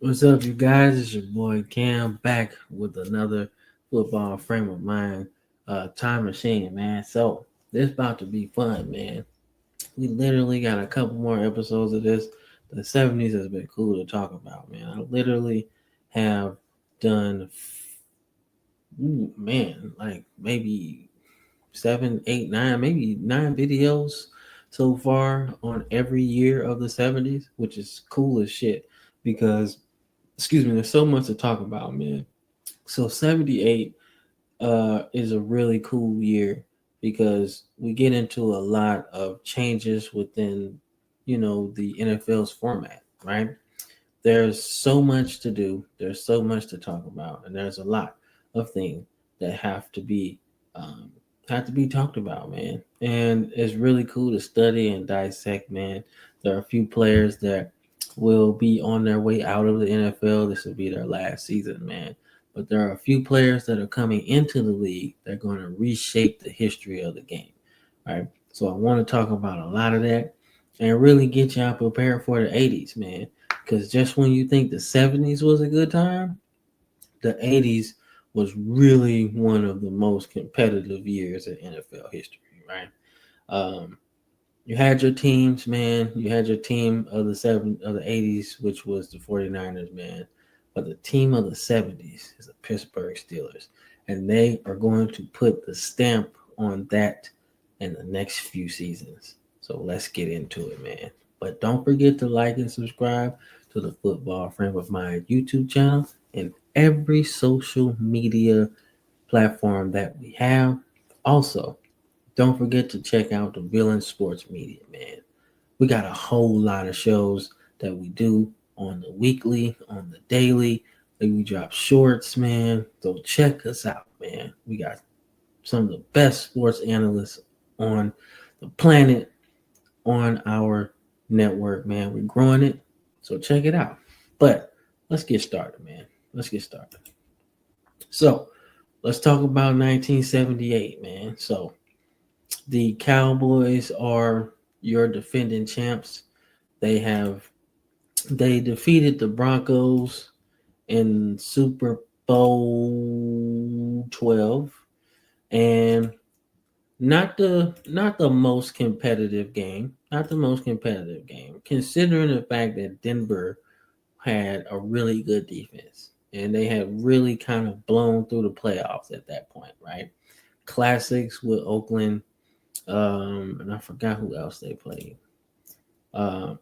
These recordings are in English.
What's up, you guys? It's your boy Cam back with another football frame of mind time machine, man. So this about to be fun, man. We literally got a couple more episodes of this. The 70s has been cool to talk about, man. I literally have done, like maybe seven, eight, nine, maybe nine videos so far on every year of the 70s, which is cool as shit because excuse me, there's so much to talk about, man. So 78 is a really cool year because we get into a lot of changes within, the NFL's format, right? There's so much to do. There's so much to talk about, and there's a lot of things that um, have to be talked about, man. And it's really cool to study and dissect, man. There are a few players that will be on their way out of the NFL. This will be their last season, man. But there are a few players that are coming into the league that are going to reshape the history of the game, right? So I want to talk about a lot of that and really get y'all prepared for the 80s, man. Because just when you think the 70s was a good time, the 80s was really one of the most competitive years in NFL history, right? Um, you had your teams, man. You had your team of the 80s, which was the 49ers, man. But the team of the 70s is the Pittsburgh Steelers. And they are going to put the stamp on that in the next few seasons. So let's get into it, man. But don't forget to like and subscribe to the Football Frame of Mind YouTube channel and every social media platform that we have. Also, don't forget to check out the Villain Sports Media, man. We got a whole lot of shows that we do on the weekly, on the daily. Like we drop shorts, man. So check us out, man. We got some of the best sports analysts on the planet on our network, man. We're growing it. So check it out. But let's get started, man. Let's get started. So let's talk about 1978, man. So the Cowboys are your defending champs. They have they defeated the Broncos in Super Bowl 12 and not the most competitive game, not the most competitive game considering the fact that Denver had a really good defense and they had really kind of blown through the playoffs at that point, right? Classics with Oakland, and I forgot who else they played. A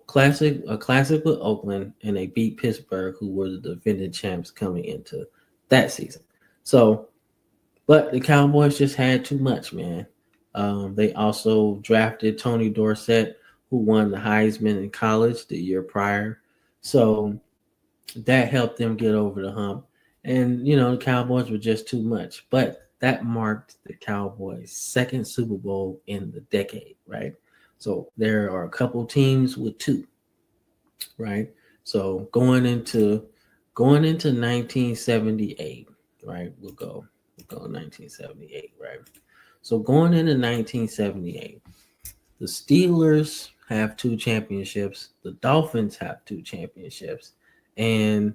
classic with Oakland, and they beat Pittsburgh, who were the defending champs coming into that season. So, but the Cowboys just had too much, man. They also drafted Tony Dorsett, who won the Heisman in college the year prior. So that helped them get over the hump. And, the Cowboys were just too much. But that marked the Cowboys' second Super Bowl in the decade, right? So there are a couple teams with two, right? So going into 1978, right? We'll go 1978, right? So going into 1978, the Steelers have two championships, the Dolphins have two championships, and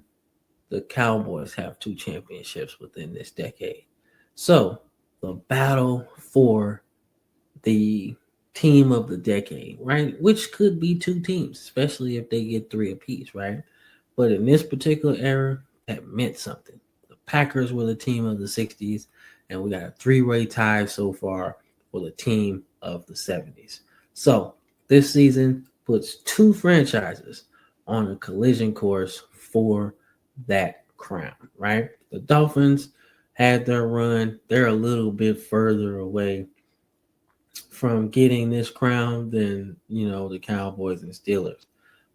the Cowboys have two championships within this decade. So the battle for the team of the decade, right? Which could be two teams, especially if they get three apiece, right? But in this particular era, that meant something. The Packers were the team of the 60s, and we got a three-way tie so far for the team of the 70s. So this season puts two franchises on a collision course for that crown, right? The Dolphins had their run. They're a little bit further away from getting this crown than the Cowboys and Steelers.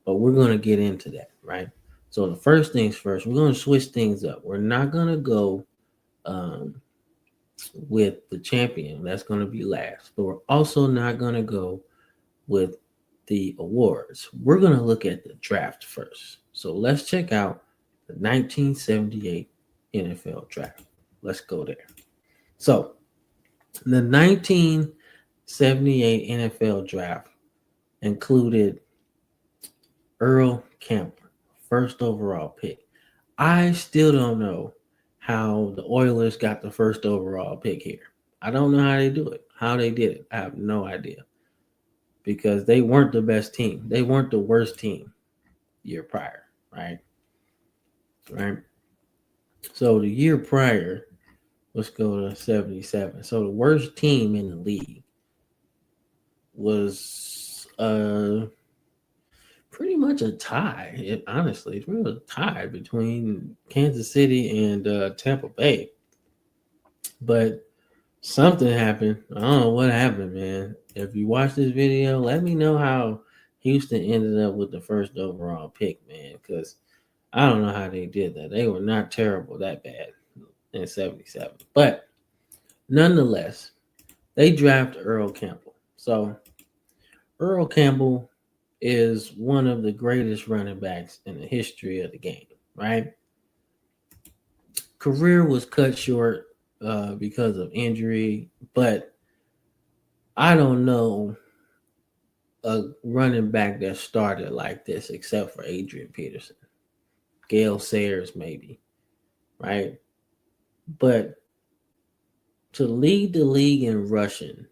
But we're gonna get into that, right? So the first things first, we're gonna switch things up. We're not gonna go um, with the champion. That's gonna be last. But we're also not gonna go with the awards. We're gonna look at the draft first. So let's check out the 1978 NFL draft. Let's go there. So the 1978 NFL draft included Earl Campbell, first overall pick. I still don't know how the Oilers got the first overall pick here. I don't know how they do it, how they did it. I have no idea because they weren't the best team. They weren't the worst team year prior, right? Right. So the year prior, let's go to 77. So the worst team in the league was pretty much a tie. Honestly, it's really a tie between Kansas City and Tampa Bay. But something happened. I don't know what happened, man. If you watch this video, let me know how Houston ended up with the first overall pick, man. Because I don't know how they did that. They were not terrible that bad in 77. But nonetheless, they draft Earl Campbell. So Earl Campbell is one of the greatest running backs in the history of the game, right? Career was cut short because of injury, but I don't know a running back that started like this except for Adrian Peterson, Gale Sayers, maybe, right? But to lead the league in rushing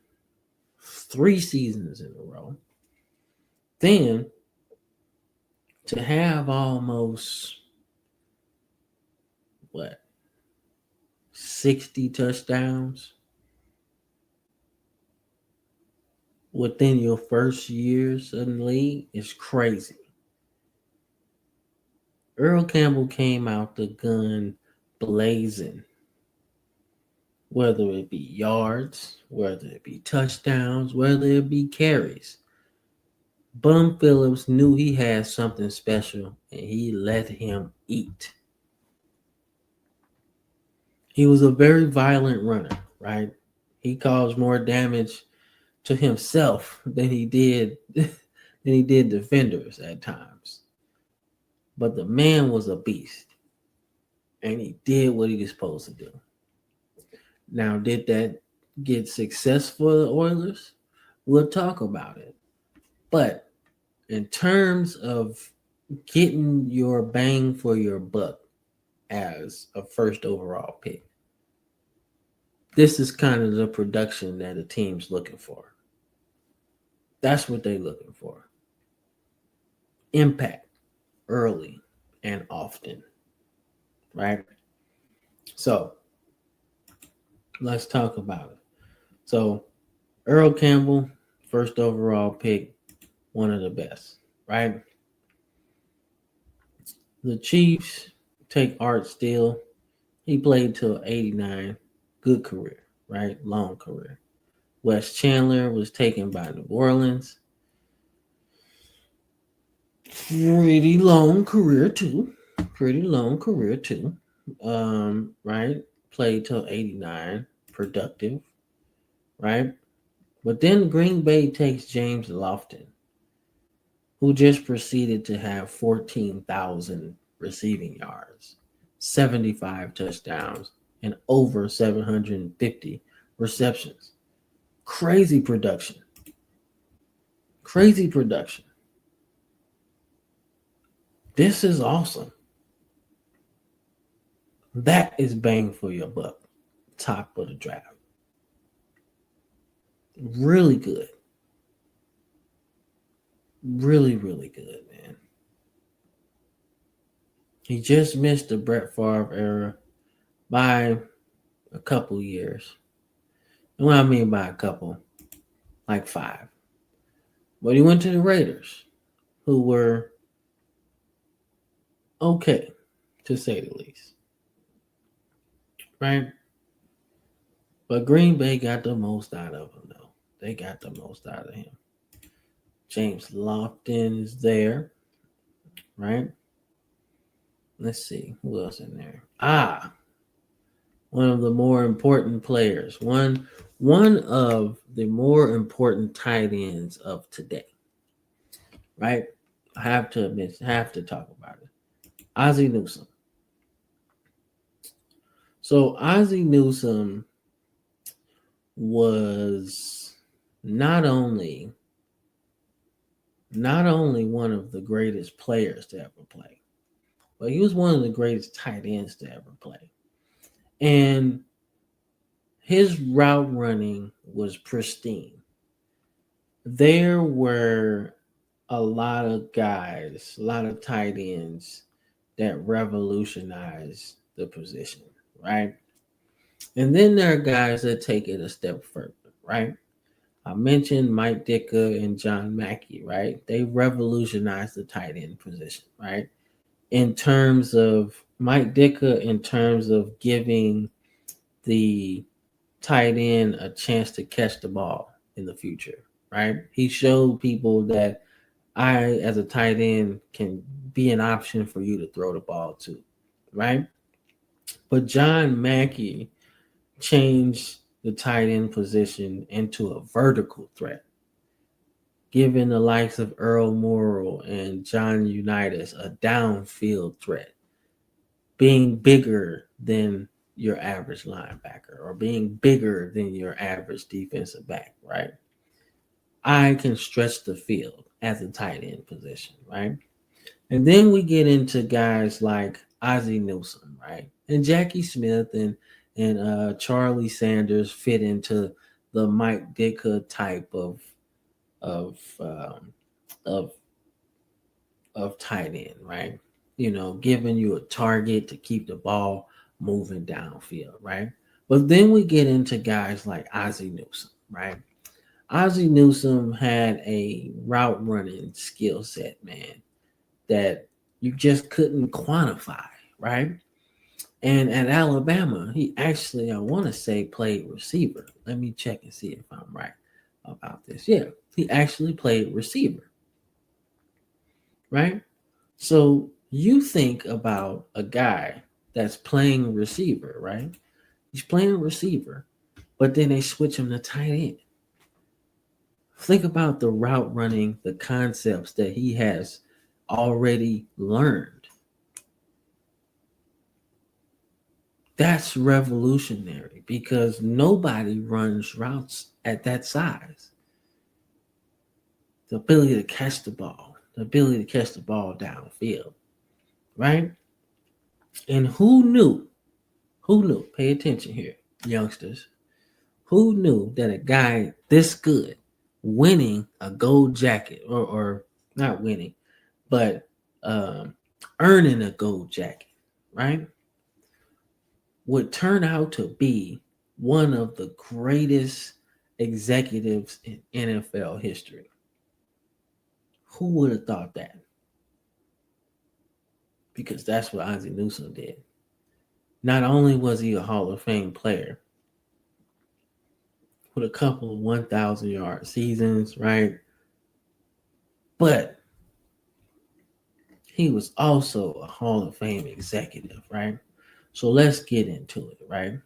3 seasons in a row, then to have almost what 60 touchdowns within your first years in the league is crazy. Earl Campbell came out the gun blazing, whether it be yards, whether it be touchdowns, whether it be carries. Bum Phillips knew he had something special and he let him eat. He was a very violent runner, right? He caused more damage to himself than he did defenders at times. But the man was a beast and he did what he was supposed to do. Now, did that get success for the Oilers? We'll talk about it. But in terms of getting your bang for your buck as a first overall pick, this is kind of the production that a team's looking for. That's what they're looking for. Impact early and often, right? So let's talk about it. So Earl Campbell, first overall pick, one of the best, right? The Chiefs take Art Steele. He played till 89. Good career, right? Long career. Wes Chandler was taken by New Orleans. Pretty long career too. Right? Played till 89. Productive, right? But then Green Bay takes James Lofton, who just proceeded to have 14,000 receiving yards, 75 touchdowns, and over 750 receptions. Crazy production. Crazy production. This is awesome. That is bang for your buck. Top of the draft. Really good. Really, really good, man. He just missed the Brett Favre era by a couple years. And what I mean by a couple, like 5. But he went to the Raiders, who were okay, to say the least. Right? But Green Bay got the most out of him, though. They got the most out of him. James Lofton is there, right? Let's see who else in there. One of the more important players. One of the more important tight ends of today, right? I have to admit, have to talk about it. Ozzie Newsome. So Ozzie Newsome was not only one of the greatest players to ever play, but he was one of the greatest tight ends to ever play. And his route running was pristine. There were a lot of guys, a lot of tight ends that revolutionized the position, right? And then there are guys that take it a step further, right? I mentioned Mike Ditka and John Mackey, right? They revolutionized the tight end position, right? In terms of Mike Ditka, in terms of giving the tight end a chance to catch the ball in the future, right? He showed people that I, as a tight end, can be an option for you to throw the ball to, right? But John Mackey changed the tight end position into a vertical threat, giving the likes of Earl Morrall and John Unitas a downfield threat, being bigger than your average linebacker or being bigger than your average defensive back, right? I can stretch the field as a tight end position, right? And then we get into guys like Ozzie Newsome, right? And Jackie Smith and Charlie Sanders fit into the Mike Ditka type of um, of of tight end, right? You know, giving you a target to keep the ball moving downfield, right? But then we get into guys like Ozzie Newsome, right? Ozzie Newsome had a route running skill set, man, that you just couldn't quantify, right? And at Alabama, he actually, I want to say, played receiver. Let me check and see if I'm right about this. Yeah, he actually played receiver, right? So you think about a guy that's playing receiver, right? He's playing receiver, but then they switch him to tight end. Think about the route running, the concepts that he has already learned. That's revolutionary because nobody runs routes at that size. The ability to catch the ball, the ability to catch the ball downfield, right? And who knew? Who knew? Pay attention here, youngsters. Who knew that a guy this good, winning a gold jacket, or not winning, but um, earning a gold jacket, right, would turn out to be one of the greatest executives in NFL history? Who would have thought that? Because that's what Ozzie Newsome did. Not only was he a Hall of Fame player with a couple of 1,000-yard seasons, right? But he was also a Hall of Fame executive, right? So let's get into it, right?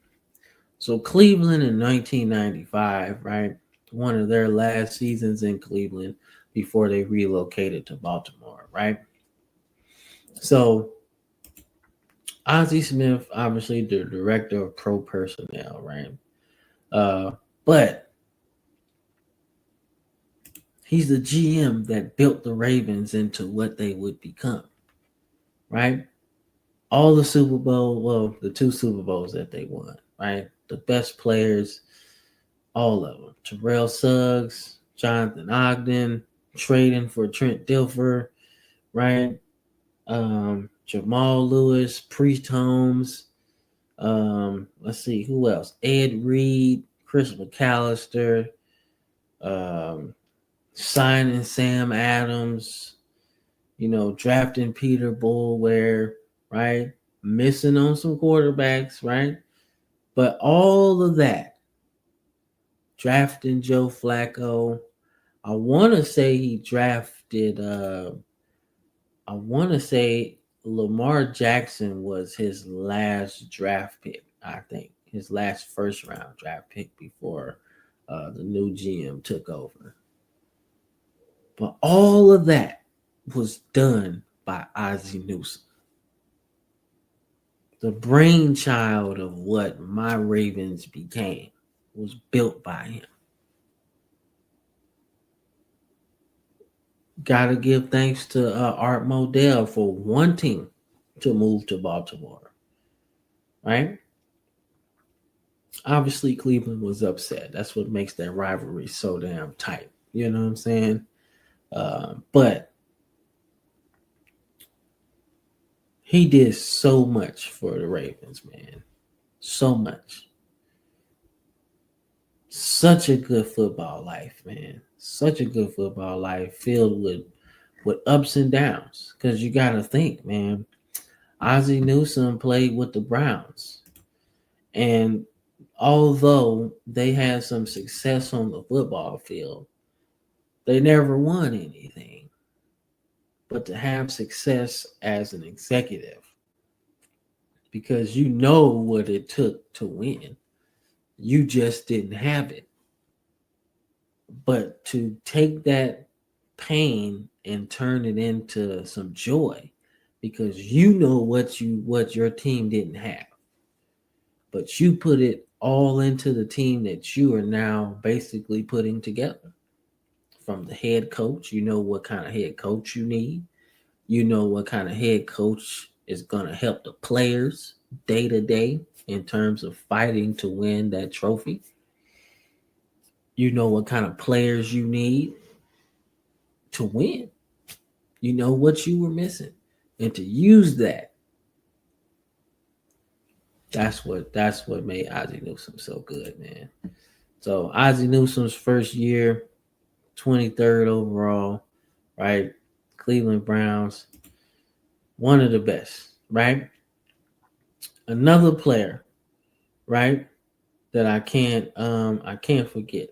So Cleveland in 1995, right? One of their last seasons in Cleveland before they relocated to Baltimore, right? So Ozzie Smith, obviously the director of pro personnel, right? But he's the GM that built the Ravens into what they would become, right? All the Super Bowl, well, the two Super Bowls that they won, right? The best players, all of them. Terrell Suggs, Jonathan Ogden, trading for Trent Dilfer, right? Jamal Lewis, Priest Holmes. Let's see who else. Ed Reed, Chris McAllister, um, signing Sam Adams. You know, drafting Peter Bullware, right? Missing on some quarterbacks, right? But all of that, drafting Joe Flacco. I want to say he drafted. I want to say Lamar Jackson was his last draft pick. I think his last first round draft pick before the new GM took over. But all of that was done by Ozzie Newsome, the brainchild of what my Ravens became was built by him. Gotta give thanks to Art Modell for wanting to move to Baltimore, right? Obviously, Cleveland was upset. That's what makes that rivalry so damn tight. You know what I'm saying? But he did so much for the Ravens, man. So much. Such a good football life, man. Such a good football life filled with ups and downs. Because you got to think, man. Ozzie Newsome played with the Browns. And although they had some success on the football field, they never won anything. But to have success as an executive, because you know what it took to win, you just didn't have it. But to take that pain and turn it into some joy, because you know what your team didn't have, but you put it all into the team that you are now basically putting together. From the head coach, you know what kind of head coach you need. You know what kind of head coach is going to help the players day to day in terms of fighting to win that trophy. You know what kind of players you need to win. You know what you were missing. And to use that, that's what made Ozzie Newsome so good, man. So Ozzie Newsome's first year, 23rd overall, right? Cleveland Browns, one of the best, right? Another player, right, that I can't forget.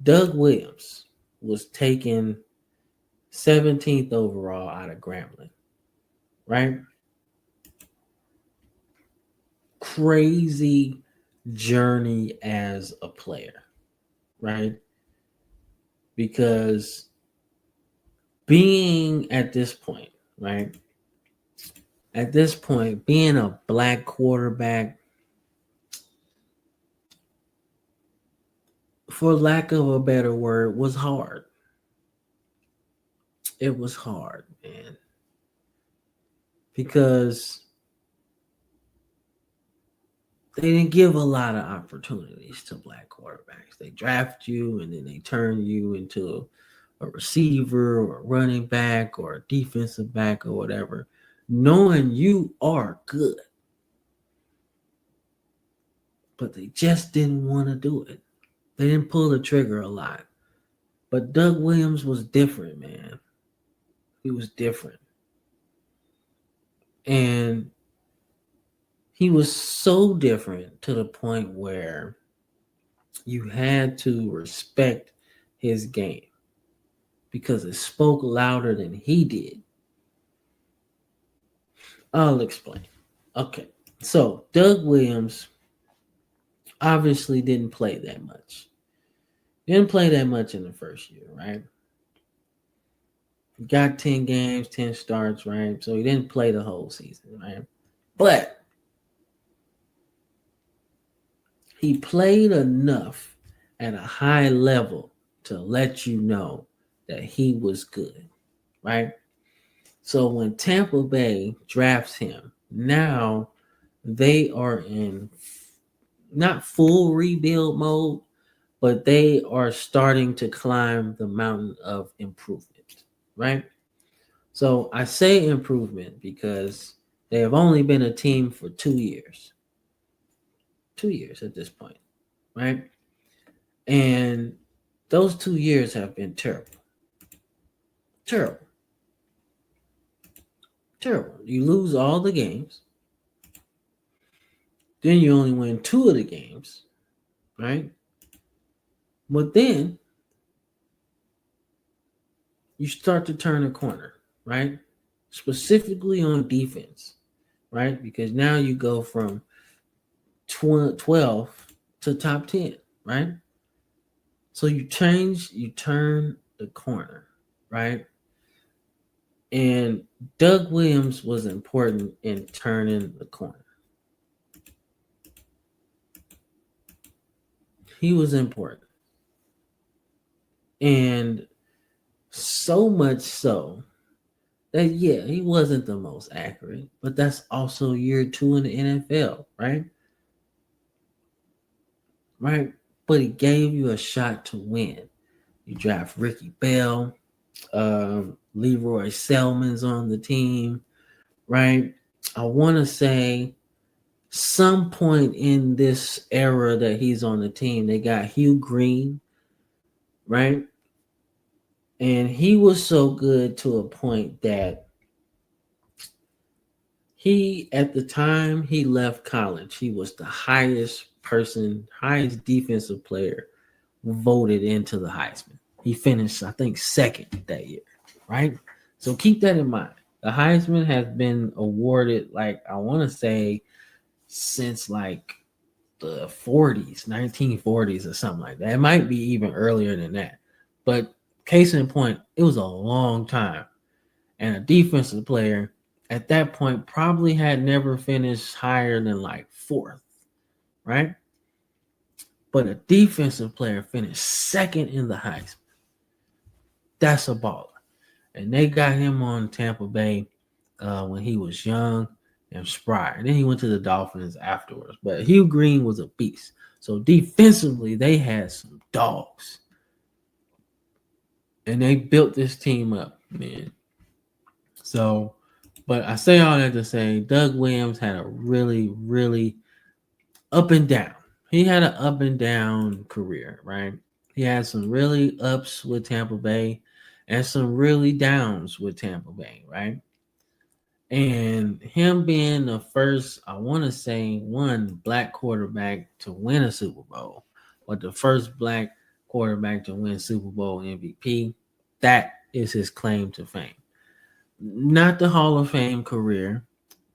Doug Williams was taken 17th overall out of Grambling, right? Crazy journey as a player, right? Because being at this point, right? At this point, being a black quarterback, for lack of a better word, was hard. It was hard, man. Because they didn't give a lot of opportunities to black quarterbacks. They draft you and then they turn you into a receiver or a running back or a defensive back or whatever, knowing you are good. But they just didn't want to do it. They didn't pull the trigger a lot. But Doug Williams was different, man. He was different. And he was so different to the point where you had to respect his game because it spoke louder than he did. I'll explain. Okay. So Doug Williams obviously didn't play that much. Didn't play that much in the first year, right? Got 10 games, 10 starts, right? So he didn't play the whole season, right? But he played enough at a high level to let you know that he was good, right? So when Tampa Bay drafts him, now they are in not full rebuild mode, but they are starting to climb the mountain of improvement, right? So I say improvement because they have only been a team for 2 years. 2 years at this point, right? And those 2 years have been terrible. Terrible. Terrible. You lose all the games. Then you only win two of the games, right? But then you start to turn a corner, right? Specifically on defense, right? Because now you go from 12 to top 10, right? So you turn the corner, right? And Doug Williams was important in turning the corner. He was important. And so much so that yeah, he wasn't the most accurate, but that's also year 2 in the NFL, right? Right? But he gave you a shot to win. You draft Ricky Bell, Leroy Selman's on the team, right? I want to say some point in this era that he's on the team, they got Hugh Green, right? And he was so good to a point that he, at the time he left college, he was the highest defensive player voted into the Heisman. He finished, I think, second that year, right? So keep that in mind. The Heisman has been awarded, like, I want to say, since like the 40s, 1940s, or something like that. It might be even earlier than that. But case in point, it was a long time. And a defensive player at that point probably had never finished higher than like fourth, right? But a defensive player finished second in the Heisman. That's a baller. And they got him on Tampa Bay when he was young and spry. And then he went to the Dolphins afterwards. But Hugh Green was a beast. So defensively, they had some dogs. And they built this team up, man. So, but I say all that to say Doug Williams had a really, really up and down. He had an up and down career, right? He had some really ups with Tampa Bay and some really downs with Tampa Bay, right? And him being the first, I want to say, one black quarterback to win a Super Bowl, but the first black quarterback to win Super Bowl MVP, that is his claim to fame. Not the Hall of Fame career,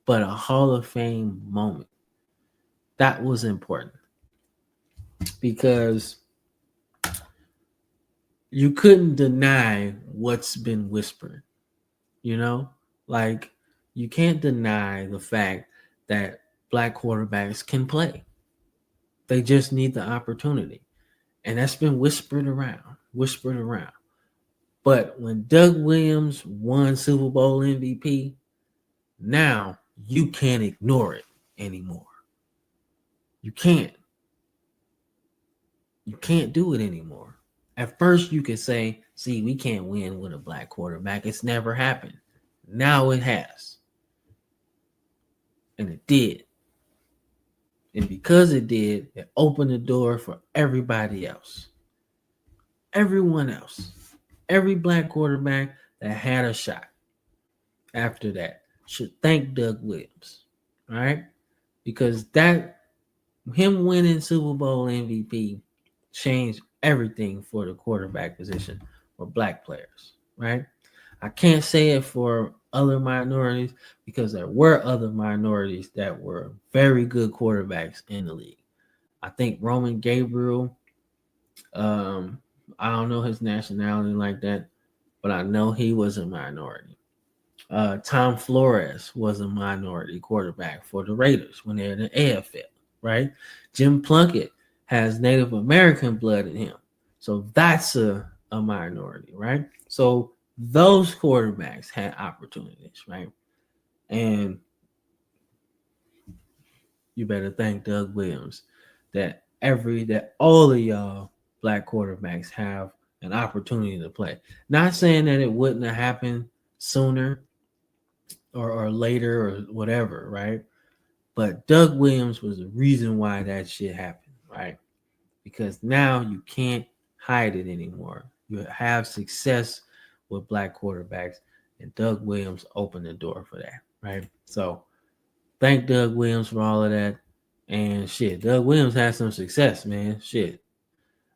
but a Hall of Fame moment. That was important because you couldn't deny what's been whispered, you know? Like, you can't deny the fact that black quarterbacks can play. They just need the opportunity. And that's been whispered around, whispered around. But when Doug Williams won Super Bowl MVP, now you can't ignore it anymore. You can't. You can't do it anymore. At first, you could say, see, we can't win with a black quarterback. It's never happened. Now it has. And it did. And because it did, it opened the door for everybody else. Everyone else. Every black quarterback that had a shot after that should thank Doug Williams. All right? Because that him winning Super Bowl MVP changed everything for the quarterback position for black players, right? I can't say it for other minorities because there were other minorities that were very good quarterbacks in the league. I think Roman Gabriel, I don't know his nationality like that, but I know he was a minority. Tom Flores was a minority quarterback for the Raiders when they're in the AFL, right? Jim Plunkett has Native American blood in him. So that's a minority, right? So those quarterbacks had opportunities, right? And you better thank Doug Williams that all of y'all black quarterbacks have an opportunity to play. Not saying that it wouldn't have happened sooner or later or whatever, right? But Doug Williams was the reason why that shit happened, right? Because now you can't hide it anymore. You have success with black quarterbacks, and Doug Williams opened the door for that, right? So thank Doug Williams for all of that. And shit, Doug Williams had some success, man. Shit.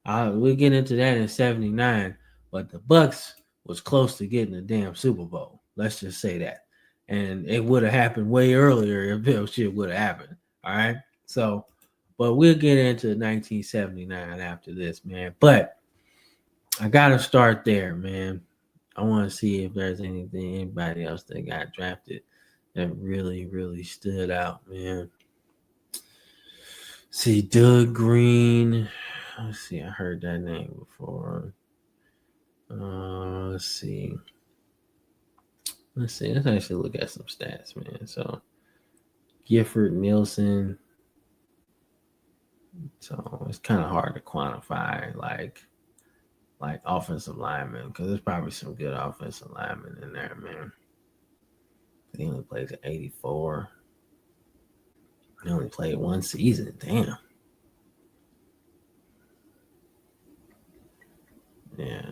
We'll get into that in 79, but the Bucks was close to getting a damn Super Bowl. Let's just say that. And it would have happened way earlier if that shit would have happened. All right. So, but we'll get into 1979 after this, man. But I gotta start there, man. I want to see if there's anybody else that got drafted that really, really stood out, man. See, Doug Green. Let's see, I heard that name before. Let's see. Let's see. Let's actually look at some stats, man. So Gifford Nielsen. So it's kind of hard to quantify like offensive linemen because there's probably some good offensive linemen in there, man. He only played at 84. He only played one season. Damn. Yeah.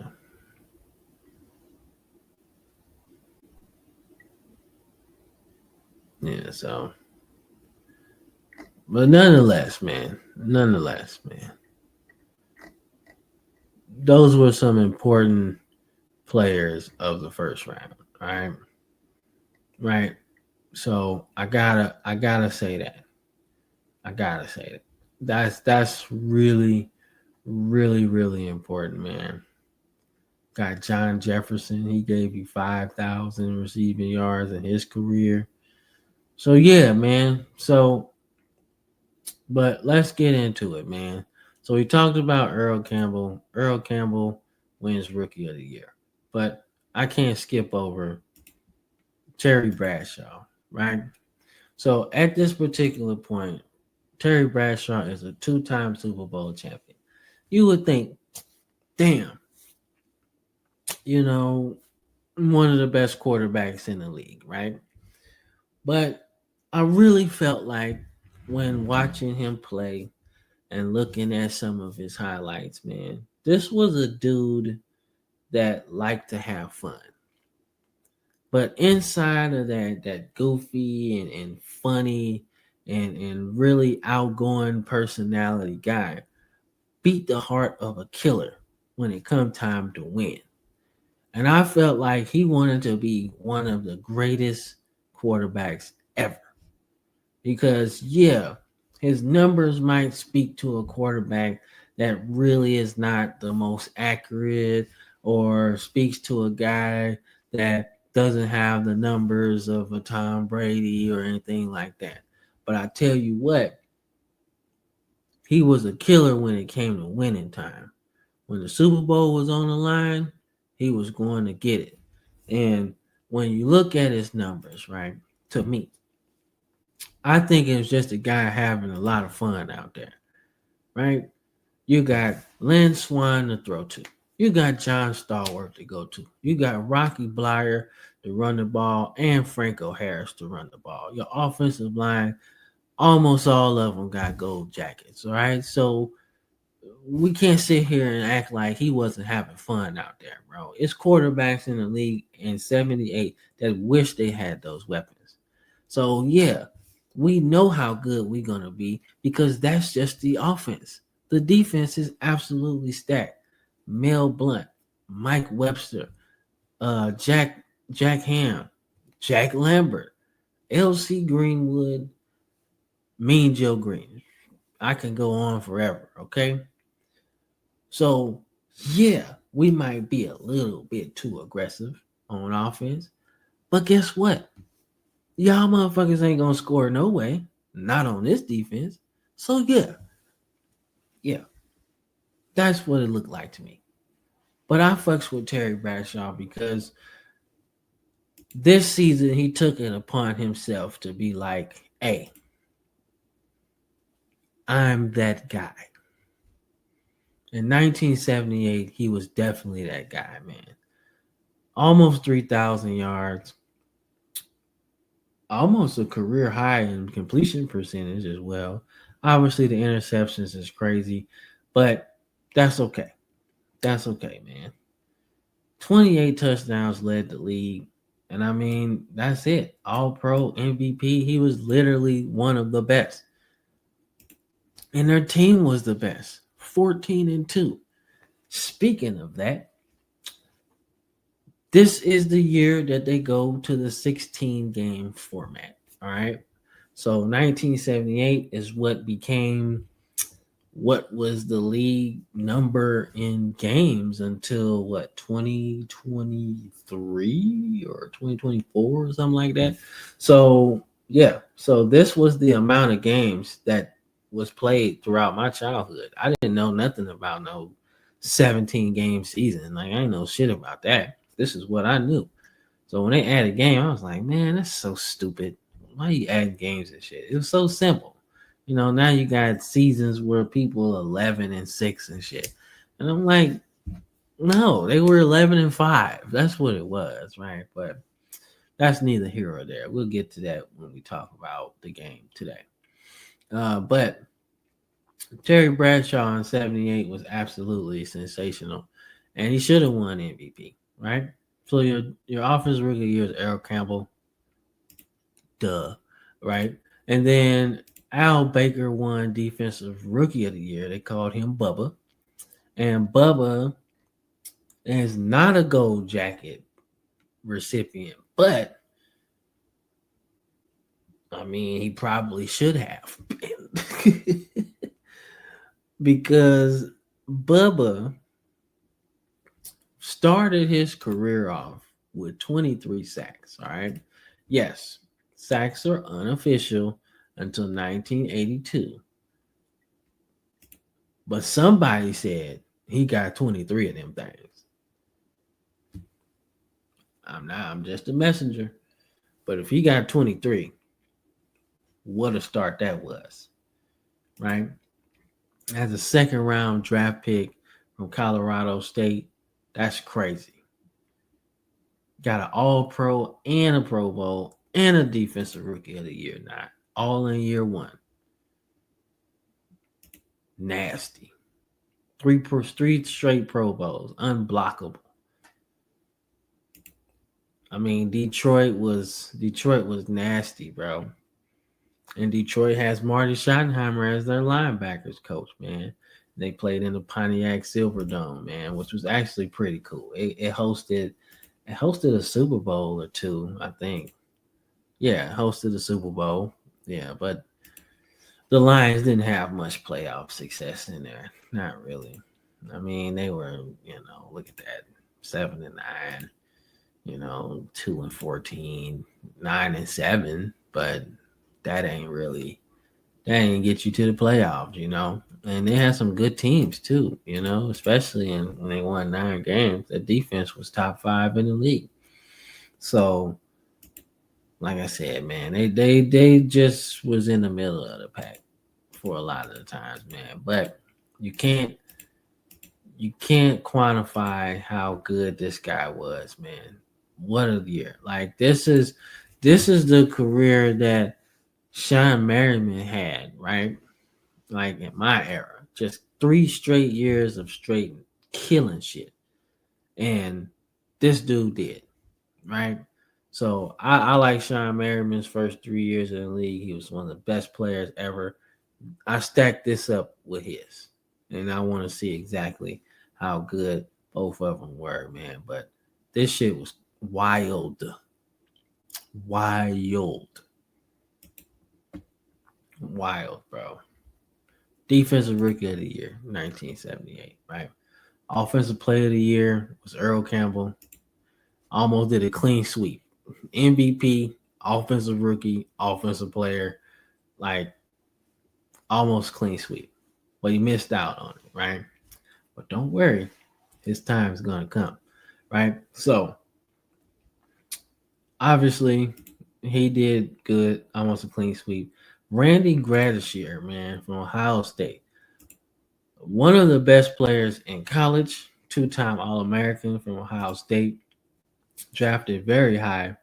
Yeah. So, but nonetheless, man, those were some important players of the first round. Right. Right. So I gotta say that. I gotta say that. That's really, really, really important, man. Got John Jefferson. He gave you 5,000 receiving yards in his career. So yeah, man. So, but let's get into it, man. So we talked about Earl Campbell. Earl Campbell wins Rookie of the Year, but I can't skip over Terry Bradshaw, right? So at this particular point, Terry Bradshaw is a two-time Super Bowl champion. You would think, damn, you know, one of the best quarterbacks in the league, right? But I really felt like when watching him play and looking at some of his highlights, man, this was a dude that liked to have fun. But inside of that goofy and funny and really outgoing personality guy beat the heart of a killer when it come time to win. And I felt like he wanted to be one of the greatest quarterbacks ever. Because, yeah, his numbers might speak to a quarterback that really is not the most accurate or speaks to a guy that doesn't have the numbers of a Tom Brady or anything like that. But I tell you what, he was a killer when it came to winning time. When the Super Bowl was on the line, he was going to get it. And when you look at his numbers, right, to me, I think it was just a guy having a lot of fun out there, right? You got Lynn Swan to throw to. You got John Stallworth to go to. You got Rocky Blyer to run the ball and Franco Harris to run the ball. Your offensive line, almost all of them got gold jackets, all right? So we can't sit here and act like he wasn't having fun out there, bro. It's quarterbacks in the league in 78 that wish they had those weapons. So, yeah, we know how good we're going to be because that's just the offense. The defense is absolutely stacked. Mel Blunt, Mike Webster, Jack Ham, Jack Lambert, L.C. Greenwood, Mean Joe Green. I can go on forever, okay? So, yeah, we might be a little bit too aggressive on offense, but guess what? Y'all motherfuckers ain't gonna score no way. Not on this defense. So yeah, that's what it looked like to me. But I fucks with Terry Bradshaw because this season he took it upon himself to be like, hey, I'm that guy. In 1978, he was definitely that guy, man. Almost 3,000 yards, almost a career high in completion percentage as well. Obviously, the interceptions is crazy, but that's okay. That's okay, man. 28 touchdowns led the league. And I mean, that's it. All pro MVP. He was literally one of the best. And their team was the best. 14-2. Speaking of that, this is the year that they go to the 16 game format. All right. So 1978 is what was the league number in games until what 2023 or 2024 or something like that. So yeah, so this was the amount of games that was played throughout my childhood. I didn't know nothing about no 17 game season. Like I ain't know shit about that. This is what I knew. So when they added game, I was like, man, that's so stupid. Why you adding games and shit? It was so simple. Now you got seasons where people 11-6 and shit. And I'm like, no, they were 11-5. That's what it was, right? But that's neither here or there. We'll get to that when we talk about the game today. But Terry Bradshaw in 78 was absolutely sensational. And he should have won MVP, right? So your offensive rookie of the year is Earl Campbell. Duh. Right? And then Al Baker won defensive rookie of the year. They called him Bubba. And Bubba is not a gold jacket recipient, but I mean, he probably should have. Because Bubba started his career off with 23 sacks. All right. Yes, sacks are unofficial until 1982. But somebody said he got 23 of them things. I'm just a messenger. But if he got 23, what a start that was. Right? As a second round draft pick from Colorado State, that's crazy. Got an All Pro and a Pro Bowl and a Defensive Rookie of the Year, not all in year one. Nasty. Three straight Pro Bowls, unblockable. I mean, Detroit was nasty, bro. And Detroit has Marty Schottenheimer as their linebackers coach, man. They played in the Pontiac Silverdome, man, which was actually pretty cool. It hosted a Super Bowl or two, I think. Yeah, hosted a Super Bowl. Yeah, but the Lions didn't have much playoff success in there. Not really. I mean, they were, look at that, 7-9, 2-14, 9-7, but that ain't get you to the playoffs, And they had some good teams too, especially when they won 9 games. The defense was top 5 in the league. So, like I said, man, they just was in the middle of the pack for a lot of the times, man. But you can't quantify how good this guy was, man. What a year. Like this is the career that Sean Merriman had, right? Like in my era. Just 3 straight years of straight killing shit. And this dude did, right? So I like Sean Merriman's first 3 years in the league. He was one of the best players ever. I stacked this up with his. And I want to see exactly how good both of them were, man. But this shit was wild. Wild, bro. Defensive Rookie of the Year, 1978, right? Offensive Player of the Year was Earl Campbell. Almost did a clean sweep. MVP, Offensive Rookie, Offensive Player, like almost clean sweep. But he missed out on it, right? But don't worry, his time is going to come, right? So, obviously, he did good, almost a clean sweep. Randy Gradishier, man, from Ohio State. One of the best players in college, 2-time All-American from Ohio State, drafted very high.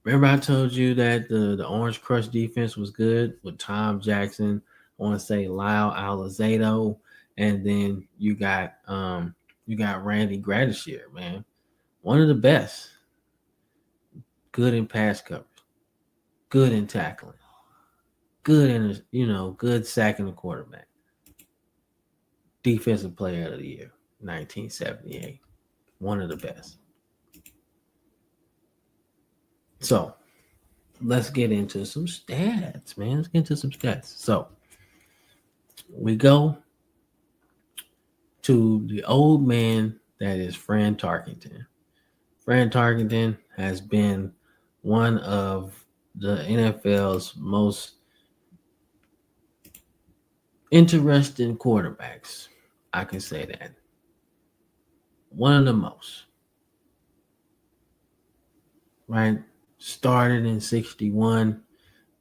Remember I told you that the Orange Crush defense was good with Tom Jackson, I want to say Lyle Alizado, and then you got Randy Gradishier, man. One of the best. Good in pass coverage. Good in tackling. Good in good sacking the quarterback. Defensive Player of the Year, 1978. One of the best. So, let's get into some stats, man. Let's get into some stats. So, we go to the old man that is Fran Tarkenton. Fran Tarkenton has been one of the NFL's most interesting quarterbacks. I can say that. One of the most. right? Started in 61.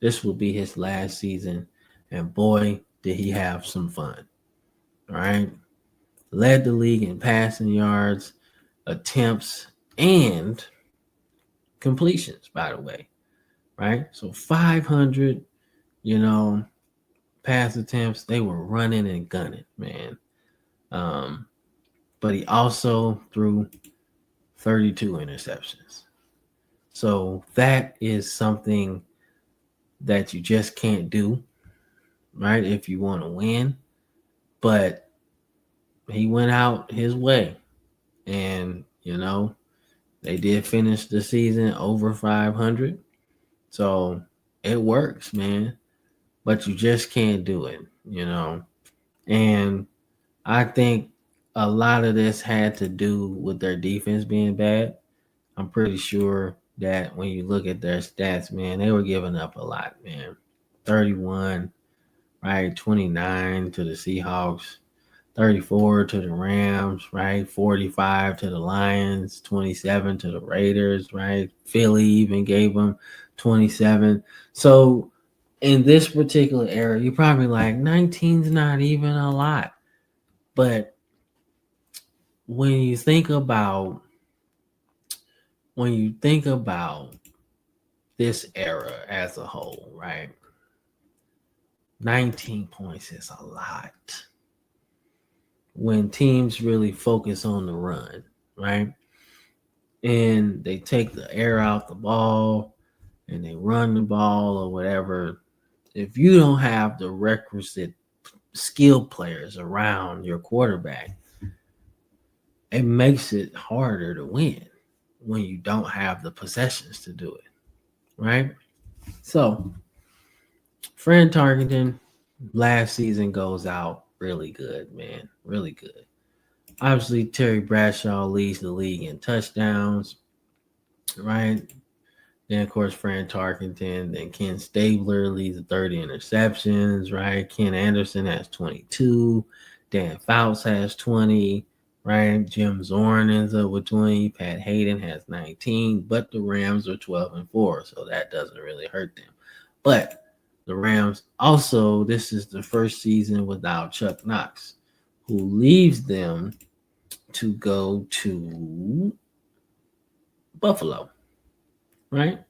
This will be his last season. And boy, did he have some fun. All right. Led the league in passing yards, attempts, and completions, by the way. Right? So 500, you know, pass attempts. They were running and gunning, man. Um, but he also threw 32 interceptions. So that is something that you just can't do, right? If you want to win. But he went out his way. And, they did finish the season over 500. So it works, man. But you just can't do it. And I think a lot of this had to do with their defense being bad. I'm pretty sure that when you look at their stats, man, they were giving up a lot, man. 31, right? 29 to the Seahawks, 34 to the Rams, right? 45 to the Lions, 27 to the Raiders, right? Philly even gave them 27. So in this particular era, you're probably like 19's not even a lot. But when you think about this era as a whole, right? 19 points is a lot. When teams really focus on the run, right? And they take the air out the ball and they run the ball or whatever. If you don't have the requisite skill players around your quarterback, it makes it harder to win when you don't have the possessions to do it, right? So, Fran Tarkenton last season goes out really good, man, really good. Obviously, Terry Bradshaw leads the league in touchdowns, right? Then, of course, Fran Tarkenton. Then Ken Stabler leads the 30 interceptions, right? Ken Anderson has 22. Dan Fouts has 20, right? Jim Zorn ends up with 20. Pat Hayden has 19, but the Rams are 12-4, so that doesn't really hurt them. But the Rams also, this is the first season without Chuck Knox, who leaves them to go to Buffalo, right?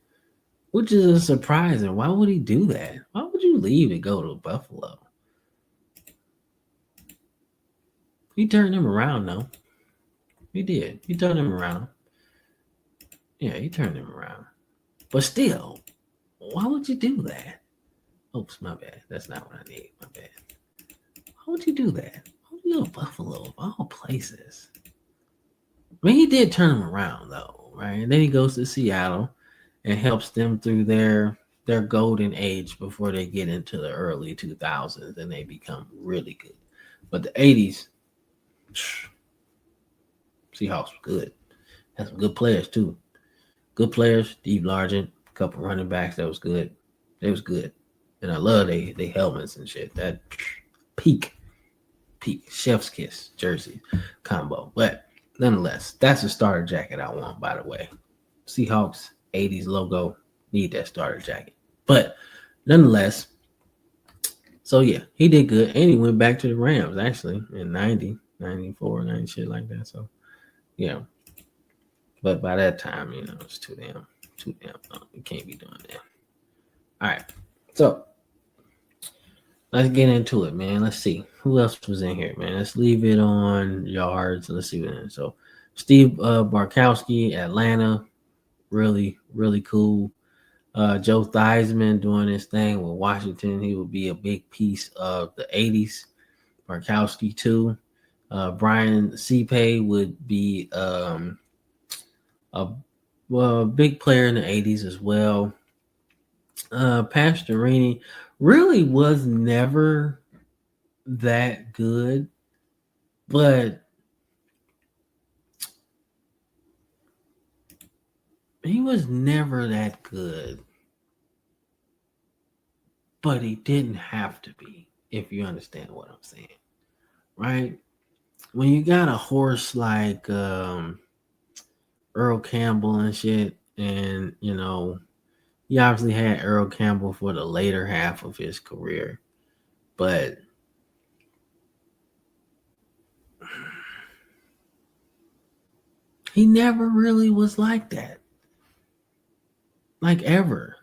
Which is surprising. Why would he do that? Why would you leave and go to Buffalo? He turned him around, though. He did. He turned him around. Yeah, he turned him around. But still, why would you do that? Oops, my bad. That's not what I need. My bad. Why would you do that? Why would you go to Buffalo of all places? I mean, he did turn him around, though, right? And then he goes to Seattle and helps them through their golden age before they get into the early 2000s and they become really good. But the 80s, Seahawks were good. Had some good players too. Good players, Steve Largent, a couple running backs that was good. They was good. And I love they helmets and shit. That peak chef's kiss jersey combo. But nonetheless, that's the starter jacket I want, by the way. Seahawks 80s logo, need that starter jacket. But nonetheless, so yeah, he did good. And he went back to the Rams actually in 90, 94, 90, shit like that. So yeah. But by that time, it's too damn long. You can't be doing that. All right. So let's get into it, man. Let's see. Who else was in here, man? Let's leave it on yards. Let's see what it is. So Steve Barkowski, Atlanta. Really, really cool. Joe Theismann doing his thing with Washington. He would be a big piece of the 80s. Barkowski, too. Brian Sepe would be a big player in the 80s as well. Pastorini really was never that good, but he was never that good. But he didn't have to be, if you understand what I'm saying, right? When you got a horse like Earl Campbell and shit, And, he obviously had Earl Campbell for the later half of his career. But he never really was like that. Like ever.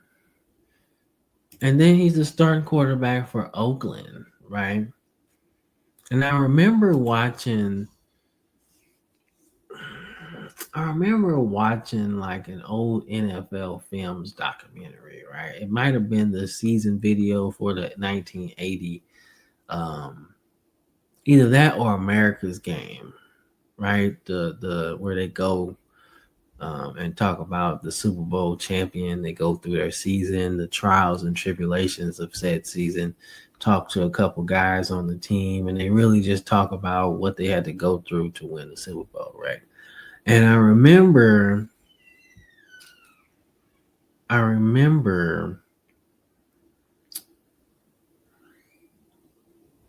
And then he's the starting quarterback for Oakland, right? And I remember watching like an old NFL films documentary, right? It might have been the season video for the 1980, um, either that or America's Game, right? The where they go and talk about the Super Bowl champion. They go through their season, the trials and tribulations of said season. Talk to a couple guys on the team, and they really just talk about what they had to go through to win the Super Bowl, right? And I remember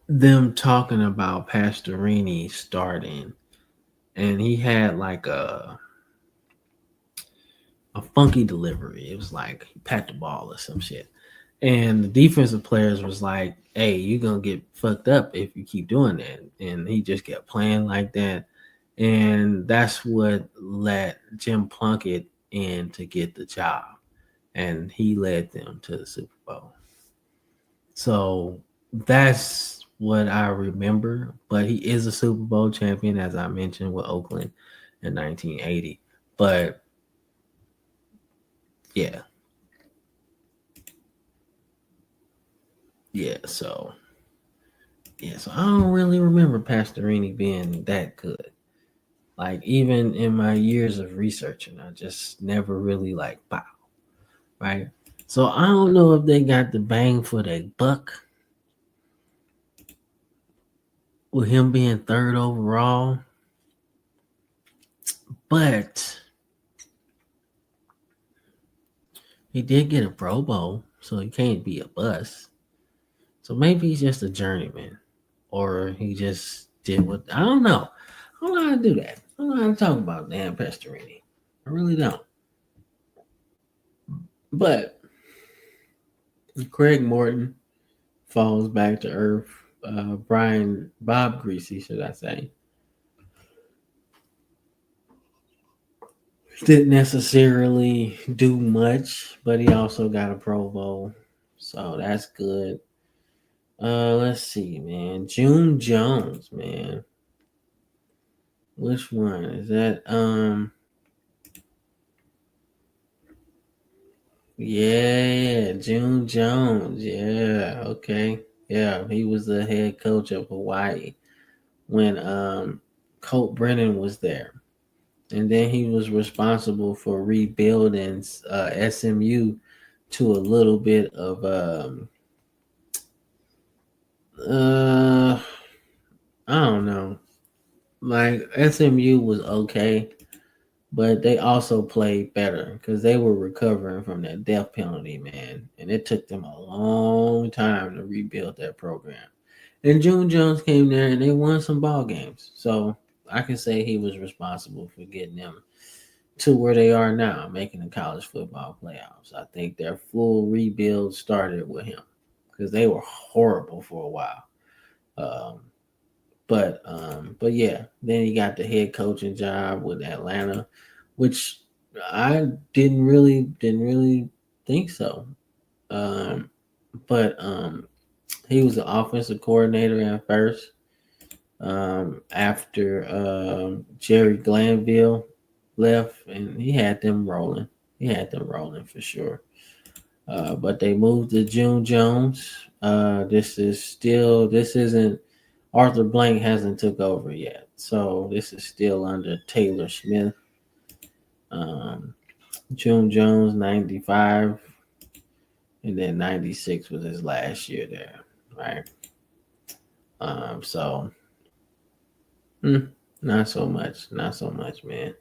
them talking about Pastorini starting, and he had like a funky delivery. It was like he pat the ball or some shit. And the defensive players was like, "Hey, you're gonna get fucked up if you keep doing that." And he just kept playing like that, and that's what let Jim Plunkett in to get the job, and he led them to the Super Bowl. So that's what I remember. But he is a Super Bowl champion, as I mentioned, with Oakland in 1980. But yeah, yeah. So I don't really remember Pastorini being that good. Like even in my years of researching, I just never really like wow, right? So I don't know if they got the bang for their buck with him being third overall, but he did get a Pro Bowl, so he can't be a bust. So maybe he's just a journeyman, or he just did what I don't know. I don't know how to do that. I don't know how to talk about Dan Pastorini. I really don't. But Craig Morton falls back to earth. Bob Greasy, should I say, didn't necessarily do much, but he also got a Pro Bowl, so that's good. Let's see, man. June Jones, man. Which one is that? Yeah, June Jones. Yeah, okay. Yeah, he was the head coach of Hawaii when Colt Brennan was there. And then he was responsible for rebuilding SMU to a little bit of uh I don't know. Like SMU was okay, but they also played better because they were recovering from that death penalty, man, and it took them a long time to rebuild that program. And June Jones came there and they won some ball games, so I can say he was responsible for getting them to where they are now, making the college football playoffs. I think their full rebuild started with him because they were horrible for a while. Um, but yeah, then he got the head coaching job with Atlanta, which I didn't really think so. Um, but he was the offensive coordinator at first. After Jerry Glanville left, and he had them rolling. He had them rolling for sure. But they moved to June Jones. This isn't Arthur Blank hasn't took over yet, so this is still under Taylor Smith. Um, June Jones 95, and then 96 was his last year there, right? So not so much, man.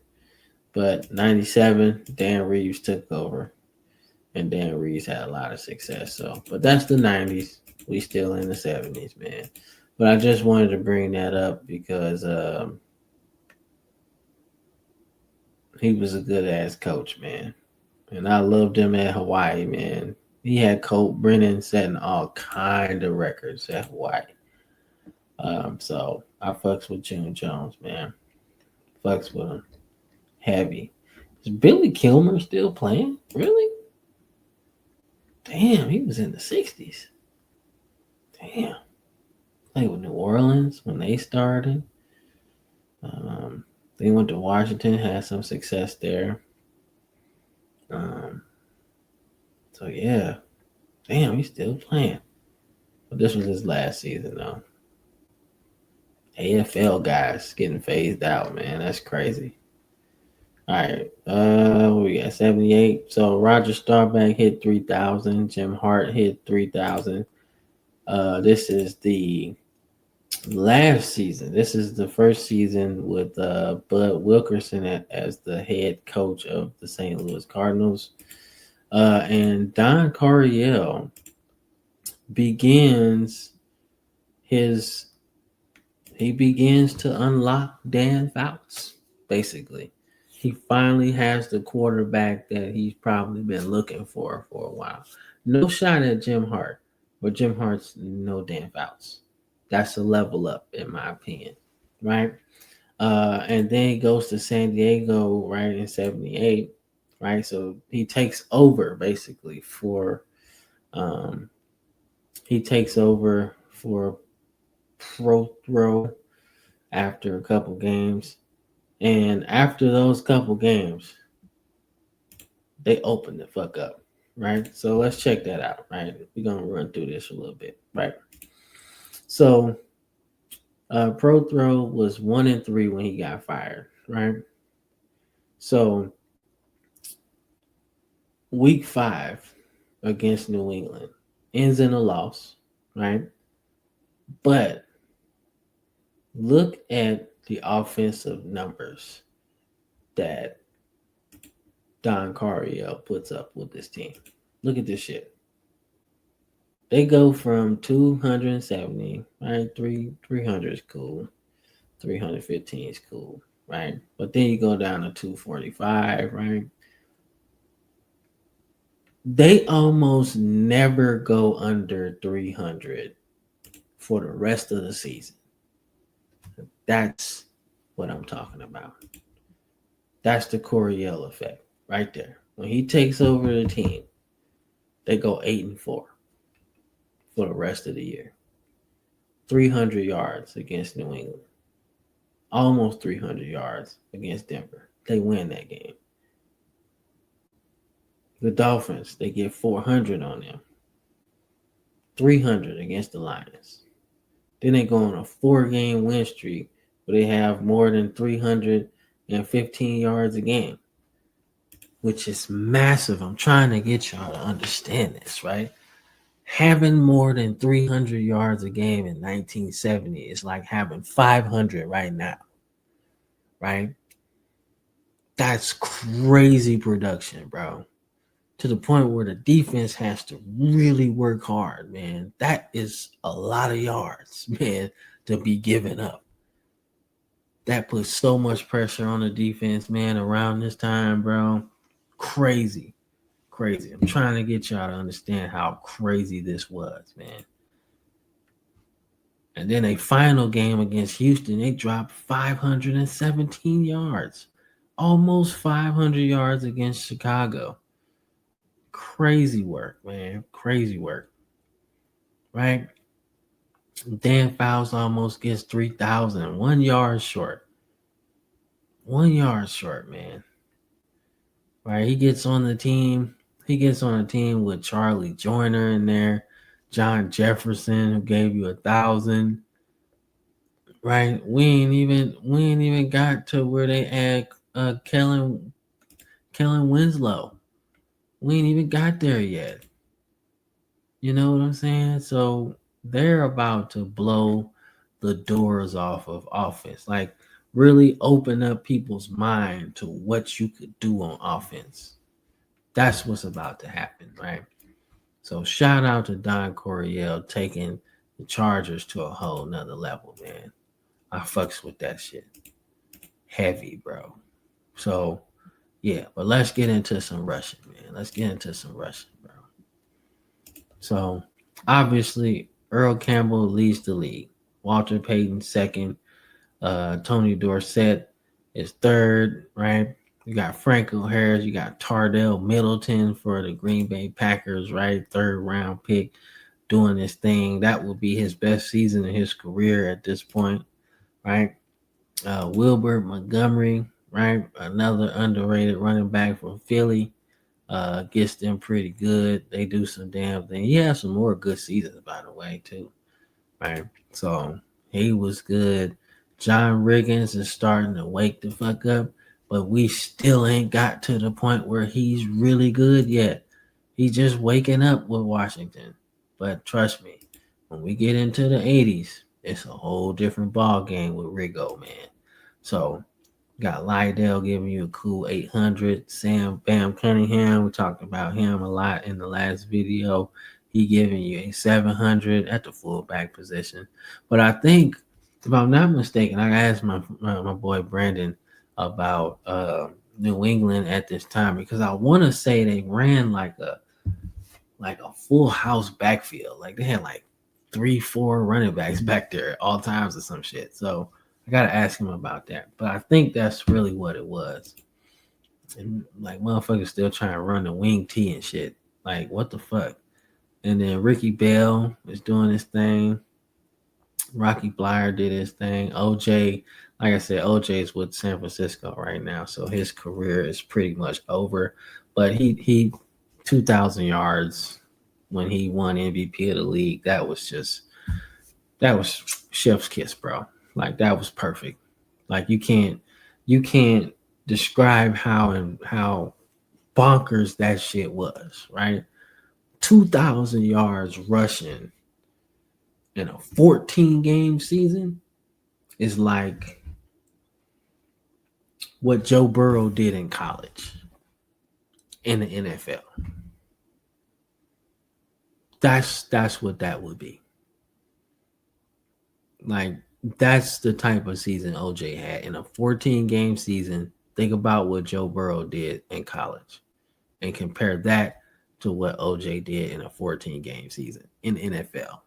But 97, Dan Reeves took over, and Dan Reeves had a lot of success. So, but that's the 90s. We still in the 70s, man. But I just wanted to bring that up because he was a good ass coach, man. And I loved him at Hawaii, man. He had Colt Brennan setting all kind of records at Hawaii. So I fucks with June Jones, man. Fucks with him heavy. Is Billy Kilmer still playing? Really? Damn, he was in the '60s. Damn, played with New Orleans when they started. Um, they went to Washington, had some success there. Um, so yeah, damn, he's still playing. But this was his last season though. AFL guys getting phased out, man. That's crazy. All right. We got 78. So Roger Staubach hit 3,000. Jim Hart hit 3,000. This is the last season. This is the first season with Bud Wilkerson as the head coach of the St. Louis Cardinals. And Don Coryell begins his he begins to unlock Dan Fouts, basically. He finally has the quarterback that he's probably been looking for a while. No shot at Jim Hart, but Jim Hart's no Dan Fouts. That's a level up, in my opinion, right? And then he goes to San Diego, right, in 78, right? So he takes over basically um, he takes over for Prothro after a couple games. And after those couple games, they opened the fuck up, right? So let's check that out, right? We're gonna run through this a little bit, right? So Prothro was 1-3 when he got fired, right? So week 5 against New England ends in a loss, right? But look at the offensive numbers that Don Coryell puts up with this team. Look at this shit. They go from 270, right? 300 is cool. 315 is cool, right? But then you go down to 245, right? They almost never go under 300 for the rest of the season. That's what I'm talking about. That's the Coryell effect right there. When he takes over the team, they go 8-4 for the rest of the year. 300 yards against New England. Almost 300 yards against Denver. They win that game. The Dolphins, they get 400 on them. 300 against the Lions. Then they go on a 4-game win streak where they have more than 315 yards a game, which is massive. I'm trying to get y'all to understand this, right? Having more than 300 yards a game in 1970 is like having 500 right now, right? That's crazy production, bro. To the point where the defense has to really work hard, man. That is a lot of yards, man, to be giving up. That puts so much pressure on the defense, man, around this time, bro. Crazy. Crazy. I'm trying to get y'all to understand how crazy this was, man. And then a final game against Houston, they dropped 517 yards. Almost 500 yards against Chicago. Crazy work, man. Crazy work. Right? Dan Fouts almost gets 3,000. 1 yard short. 1 yard short, man. Right? He gets on the team. He gets on a team with Charlie Joyner in there. John Jefferson, who gave you 1,000. Right? We ain't even got to where they add Kellen Winslow. We ain't even got there yet. You know what I'm saying? So they're about to blow the doors off of offense. Like really open up people's mind to what you could do on offense. That's what's about to happen, right? So shout out to Don Coryell taking the Chargers to a whole nother level, man. I fucks with that shit. Heavy, bro. So Yeah, but let's get into some rushing, man. Let's get into some rushing, bro. So obviously, Earl Campbell leads the league. Walter Payton second. Tony Dorsett is third, right? You got Franco Harris. You got Tardell Middleton for the Green Bay Packers, right? Third round pick doing this thing. That will be his best season in his career at this point, right? Wilbert Montgomery, right? Another underrated running back from Philly. Gets them pretty good. They do some damn thing. He has some more good seasons, by the way, too. Right. So he was good. John Riggins is starting to wake the fuck up, but we still ain't got to the point where he's really good yet. He's just waking up with Washington. But trust me, when we get into the 80s, it's a whole different ball game with Riggo, man. So got Lydell giving you a cool 800. Sam Bam Cunningham, we talked about him a lot in the last video. He giving you a 700 at the fullback position. But I think, if I'm not mistaken, I asked my boy Brandon about New England at this time because I want to say they ran like a full house backfield. Like they had like 3, 4 running backs back there at all times or some shit. So I gotta ask him about that. But I think that's really what it was. And like motherfuckers still trying to run the wing T and shit. Like what the fuck? And then Ricky Bell is doing his thing. Rocky Blyer did his thing. OJ, like I said, OJ is with San Francisco right now, so his career is pretty much over. But he 2,000 yards when he won MVP of the league. That was chef's kiss, bro. Like that was perfect. Like you can't describe how bonkers that shit was, right? 2,000 yards rushing in a 14 game season is like what Joe Burrow did in college in the NFL. That's what that would be. Like that's the type of season OJ had in a 14 game season. Think about what Joe Burrow did in college and compare that to what OJ did in a 14 game season in the NFL.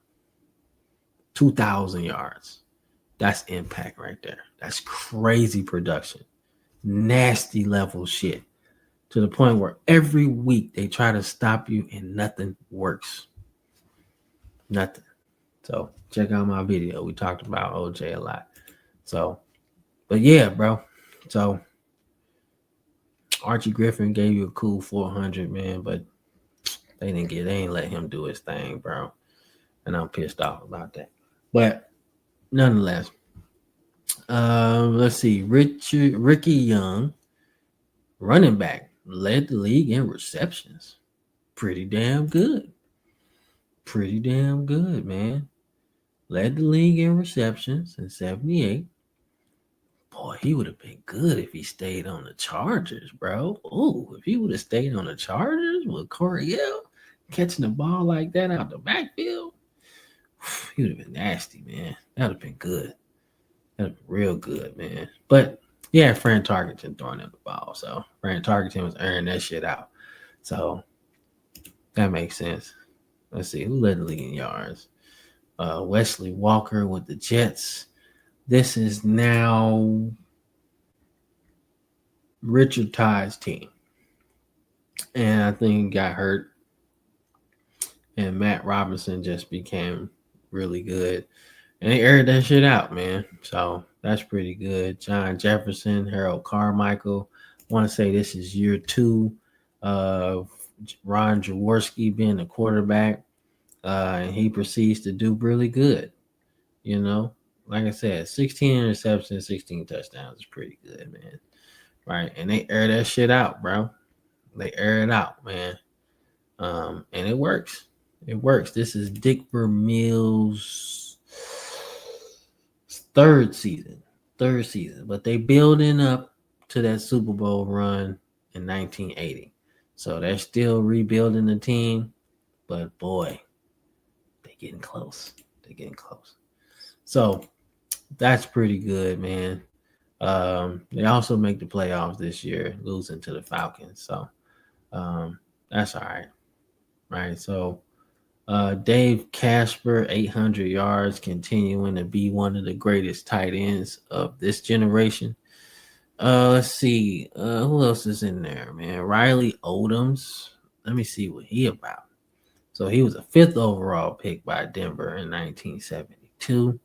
2,000 yards. That's impact right there. That's crazy production. Nasty level shit to the point where every week they try to stop you and nothing works. Nothing. So check out my video. We talked about OJ a lot. So, but yeah, bro. So Archie Griffin gave you a cool 400, man, but they ain't let him do his thing, bro. And I'm pissed off about that. But nonetheless, let's see. Ricky Young, running back, led the league in receptions. Pretty damn good. Pretty damn good, man. Led the league in receptions in 78. Boy, he would have been good if he stayed on the Chargers, bro. Oh, if he would have stayed on the Chargers with Coryell catching the ball like that out the backfield, he would have been nasty, man. That would have been good. That would have been real good, man. But yeah, Fran Tarkenton throwing him the ball. So Fran Tarkenton was airing that shit out. So that makes sense. Let's see who led the league in yards. Wesley Walker with the Jets. This is now Richard Ty's team. And I think he got hurt. And Matt Robinson just became really good. And they aired that shit out, man. So that's pretty good. John Jefferson, Harold Carmichael. I want to say this is year 2 of Ron Jaworski being the quarterback. And he proceeds to do really good. You know, like I said, 16 interceptions, 16 touchdowns is pretty good, man. Right. And they air that shit out, bro. They air it out, man. And it works. It works. This is Dick Vermeil's third season. But they building up to that Super Bowl run in 1980. So they're still rebuilding the team. But boy, they're getting close. So that's pretty good, man. They also make the playoffs this year, losing to the Falcons. So that's all right. Right. So Dave Casper, 800 yards, continuing to be one of the greatest tight ends of this generation. Let's see. Who else is in there, man? Riley Odoms. Let me see what he about. So he was a fifth overall pick by Denver in 1972.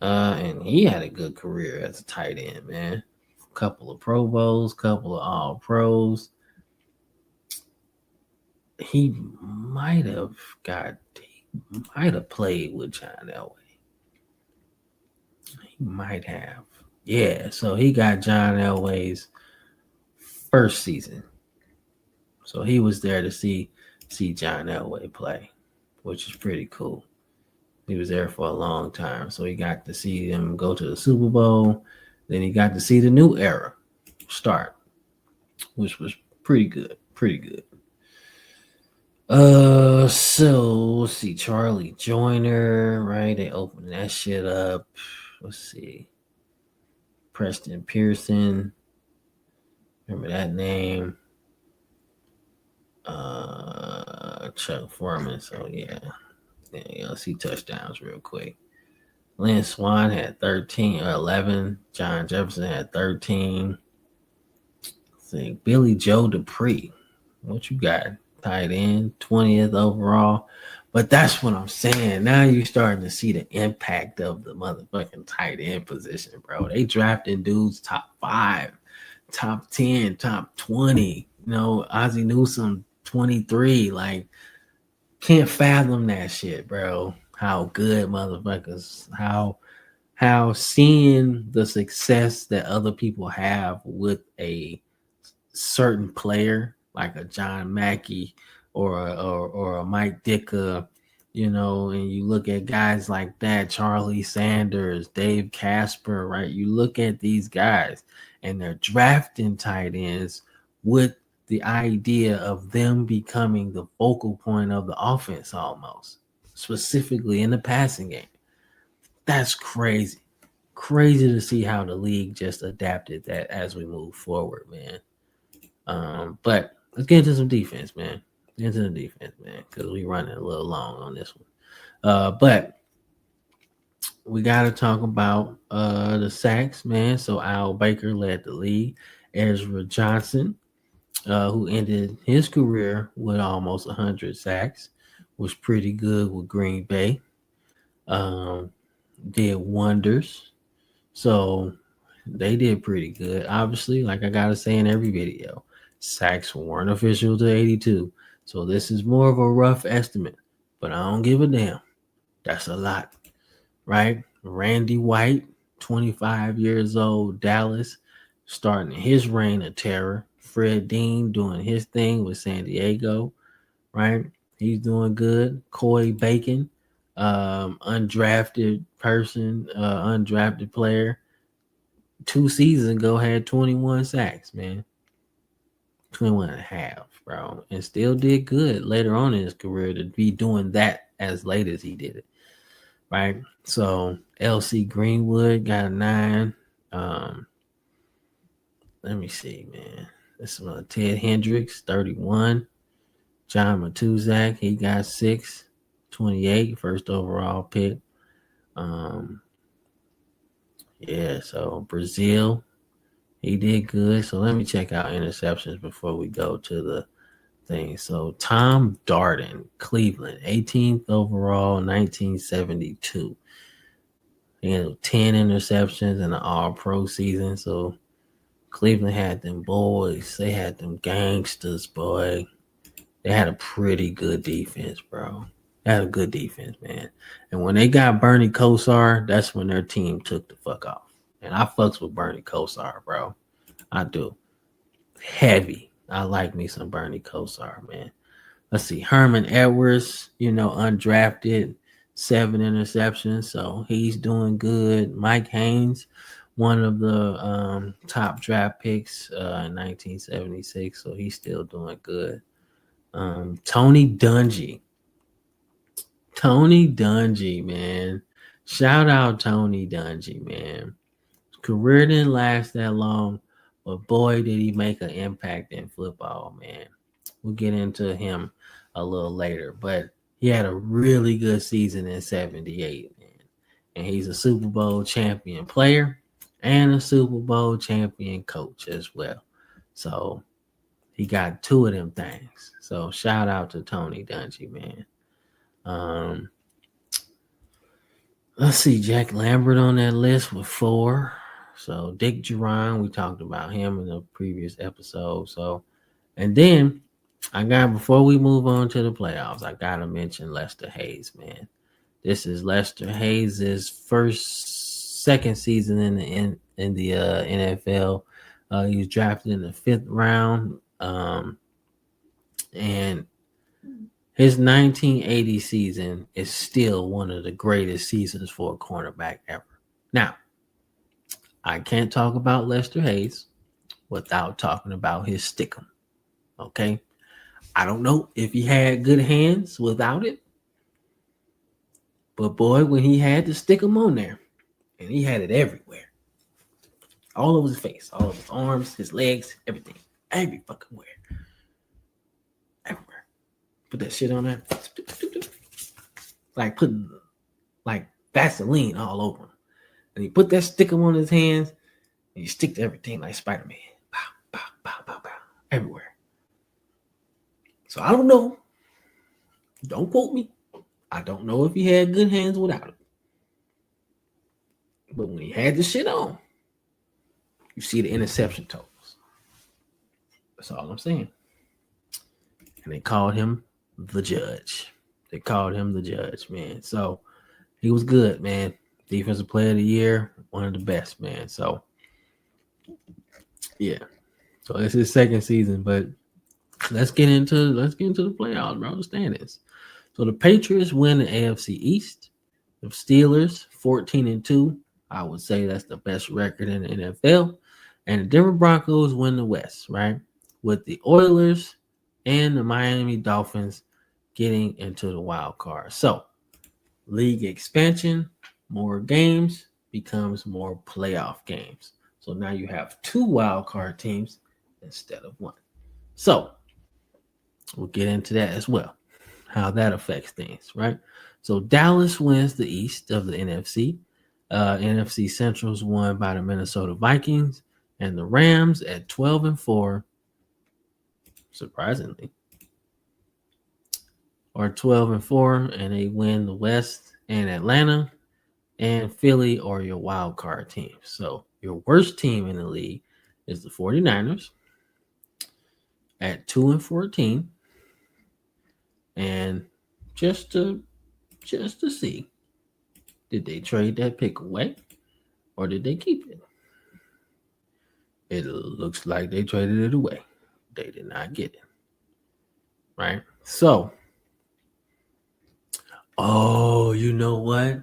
And he had a good career as a tight end, man. Couple of Pro Bowls, couple of All Pros. He might have played with John Elway. He might have. Yeah, so he got John Elway's first season. So he was there to see John Elway play, which is pretty cool. He was there for a long time. So he got to see him go to the Super Bowl. Then he got to see the new era start, which was pretty good. Pretty good. So let's see, Charlie Joyner, right? They opened that shit up. Let's see. Preston Pearson. Remember that name? Chuck Foreman. So yeah. Let's see touchdowns real quick. Lynn Swan had 13 or 11. John Jefferson had 13. I think Billy Joe Dupree. What you got? Tight end, 20th overall. But that's what I'm saying. Now you're starting to see the impact of the motherfucking tight end position, bro. They drafting dudes top 5, top 10, top 20. You know, Ozzie Newsome, 23. Like, can't fathom that shit, bro. How good motherfuckers, how seeing the success that other people have with a certain player like a John Mackey or a Mike Ditka, you know, and you look at guys like that, Charlie Sanders, Dave Casper, right? You look at these guys and they're drafting tight ends with the idea of them becoming the focal point of the offense almost, specifically in the passing game. That's crazy. Crazy to see how the league just adapted that as we move forward, man. But let's get into some defense, man. Get into the defense, man, because we running a little long on this one. But we got to talk about the sacks, man. So Al Baker led the league. Ezra Johnson, who ended his career with almost 100 sacks, was pretty good with Green Bay. Um, did wonders. So they did pretty good. Obviously, like I gotta say in every video, sacks weren't official to 82. So this is more of a rough estimate, but I don't give a damn. That's a lot, right? Randy White, 25 years old, Dallas, starting his reign of terror. Fred Dean doing his thing with San Diego, right? He's doing good. Coy Bacon, undrafted person, undrafted player, 2 seasons ago had 21 sacks, man. 21 and a half, bro. And still did good later on in his career to be doing that as late as he did it. Right. So LC Greenwood got a 9. Let me see, man. This one, Ted Hendricks, 31. John Matuzak, he got 6, 28, first overall pick. Yeah, so Brazil, he did good. So let me check out interceptions before we go to the thing. So Tom Darden, Cleveland, 18th overall, 1972. He had 10 interceptions in the All-Pro season. So Cleveland had them boys. They had them gangsters, boy. They had a pretty good defense, bro. They had a good defense, man. And when they got Bernie Kosar, that's when their team took the fuck off. And I fucks with Bernie Kosar, bro. I do. Heavy. I like me some Bernie Kosar, man. Let's see. Herman Edwards, undrafted, 7 interceptions. So he's doing good. Mike Haynes, one of the top draft picks in 1976. So he's still doing good. Tony Dungy. Tony Dungy, man. Shout out Tony Dungy, man. Career didn't last that long, but boy, did he make an impact in football, man. We'll get into him a little later, but he had a really good season in 78, man. And he's a Super Bowl champion player and a Super Bowl champion coach as well. So he got two of them things. So shout out to Tony Dungy, man. Um, let's see, Jack Lambert on that list with 4. So Dick Duran, we talked about him in the previous episode. So, and then before we move on to the playoffs, I gotta mention Lester Hayes, man. This is Lester Hayes' second season in the NFL. He was drafted in the 5th round, and his 1980 season is still one of the greatest seasons for a cornerback ever. Now, I can't talk about Lester Hayes without talking about his stickum. Okay, I don't know if he had good hands without it, but boy, when he had to stick him on there, and he had it everywhere, all over his face, all over his arms, his legs, everything, every fucking where, everywhere. Put that shit on there, like putting like Vaseline all over him, and he put that stickum on his hands, and you stick to everything like Spider-Man, pow, pow, pow, pow, pow, everywhere. So I don't know. Don't quote me. I don't know if he had good hands without it. But when he had the shit on, you see the interception totals. That's all I'm saying. And they called him the judge. Man. So he was good, man. Defensive player of the year, one of the best, man. So yeah. So it's his second season, but let's get into the playoffs, bro. The standings. So the Patriots win the AFC East. The Steelers 14-2. I would say that's the best record in the NFL. And the Denver Broncos win the West, right? With the Oilers and the Miami Dolphins getting into the wild card. So league expansion, more games becomes more playoff games. So now you have 2 wild card teams instead of 1. So we'll get into that as well, how that affects things, right? So Dallas wins the East of the NFC. NFC Central's won by the Minnesota Vikings, and the Rams at 12-4, surprisingly, are 12-4, and they win the West. And Atlanta and Philly are your wild card teams. So your worst team in the league is the 49ers at 2-14. And just to see, did they trade that pick away or did they keep it? It looks like they traded it away. They did not get it. Right? So, you know what?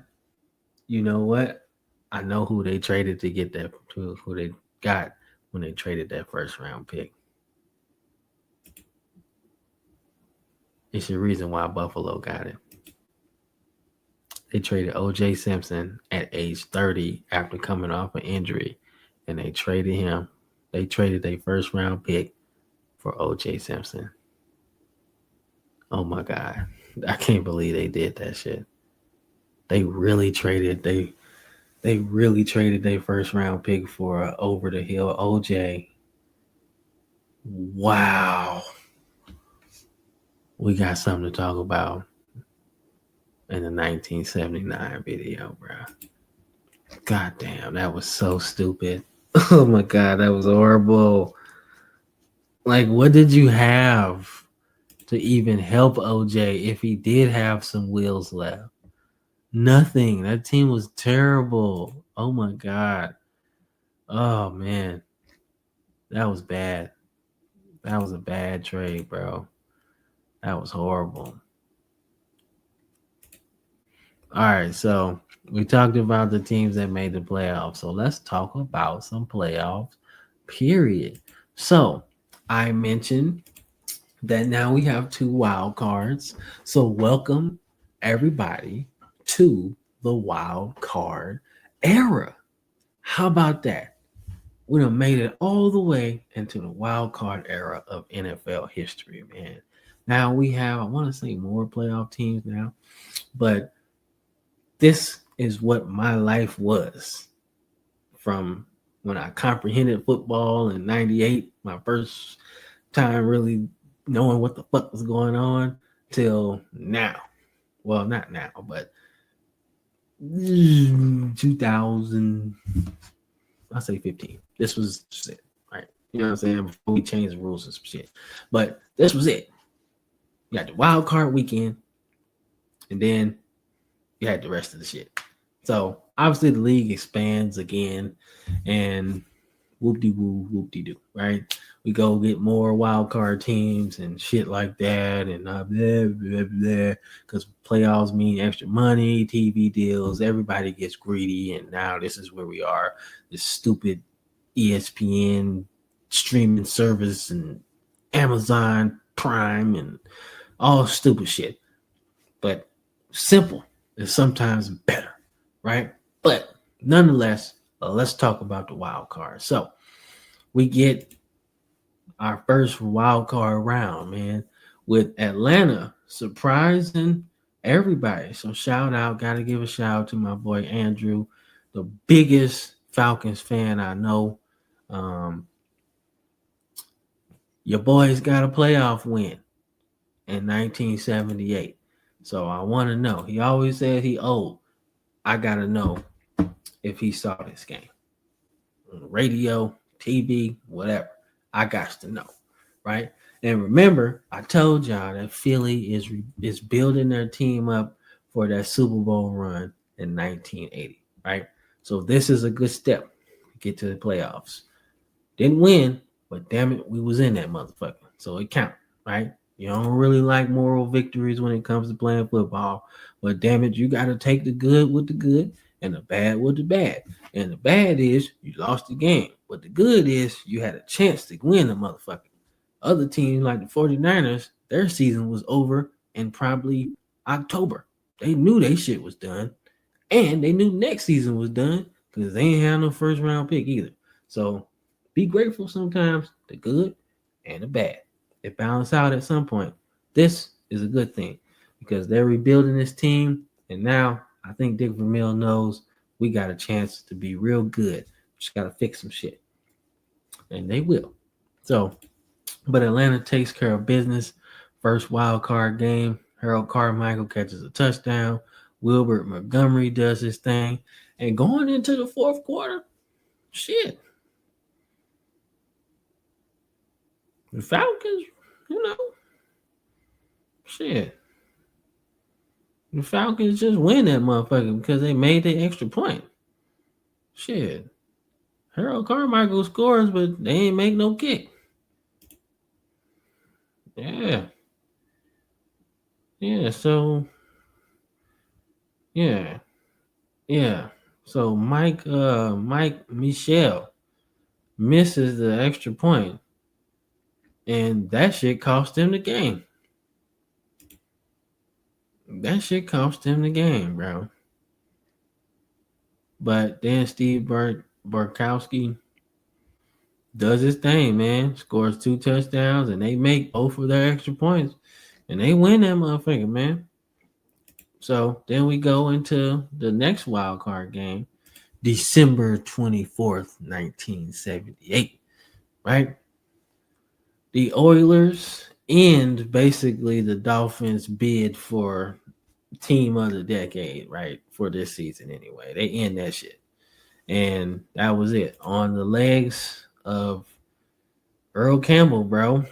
I know who they traded to get that, who they got when they traded that first round pick. It's the reason why Buffalo got it. They traded O.J. Simpson at age 30 after coming off an injury, and they traded him. They traded their first round pick for O.J. Simpson. Oh my God. I can't believe they did that shit. They really traded their first round pick for over the hill OJ. Wow. We got something to talk about in the 1979 video, bro. God damn, that was so stupid. Oh my God, that was horrible. Like, what did you have to even help OJ if he did have some wheels left? Nothing. That team was terrible. Oh my God. Oh man. That was bad. That was a bad trade, bro. That was horrible. All right, so we talked about the teams that made the playoffs. So let's talk about some playoffs, period. So I mentioned that now we have 2 wild cards. So welcome everybody to the wild card era. How about that? We done made it all the way into the wild card era of NFL history, man. Now we have, I want to say, more playoff teams now, but this is what my life was from when I comprehended football in '98, my first time really knowing what the fuck was going on, till now. Well, not now, but 2000, I say 15. This was it, right? You know what I'm saying? Before we changed the rules and some shit. But this was it. You got the wild card weekend, and then you had the rest of the shit. So obviously the league expands again, and whoop-de-woo, right? We go get more wild card teams and shit like that, and blah, blah, blah, because playoffs mean extra money, TV deals, everybody gets greedy, and now this is where we are, this stupid ESPN streaming service and Amazon Prime and all stupid shit. But simple is sometimes better, right? But nonetheless, let's talk about the wild card. So we get our first wild card round, man, with Atlanta surprising everybody. So gotta give a shout out to my boy Andrew, the biggest Falcons fan I know. Your boy's got a playoff win in 1978. So I want to know. He always said he owed. I gotta know if he saw this game on the radio, TV, whatever. I got to know, right? And remember, I told y'all that Philly is building their team up for that Super Bowl run in 1980, right? So this is a good step to get to the playoffs. Didn't win, but damn it, we was in that motherfucker. So it counted, right? You don't really like moral victories when it comes to playing football, but damn it, you got to take the good with the good and the bad with the bad. And the bad is you lost the game, but the good is you had a chance to win the motherfucker. Other teams like the 49ers, their season was over in probably October. They knew their shit was done, and they knew next season was done because they ain't have no first round pick either. So be grateful sometimes, the good and the bad. It balance out at some point. This is a good thing because they're rebuilding this team, and now I think Dick Vermeil knows we got a chance to be real good. Just got to fix some shit, and they will. So, but Atlanta takes care of business. First wild card game, Harold Carmichael catches a touchdown. Wilbert Montgomery does his thing, and going into the fourth quarter, shit. The Falcons, shit. The Falcons just win that motherfucker because they made the extra point. Shit. Harold Carmichael scores, but they ain't make no kick. Yeah. Yeah, so yeah. So Mike Michel misses the extra point, and that shit cost him the game. That shit cost him the game, bro. But then Steve Bartkowski does his thing, man. Scores 2 touchdowns, and they make both of their extra points, and they win that motherfucker, man. So then we go into the next wild card game, December 24th, 1978, right? The Oilers end basically the Dolphins' bid for team of the decade, right? For this season anyway. They end that shit. And that was it. On the legs of Earl Campbell, bro.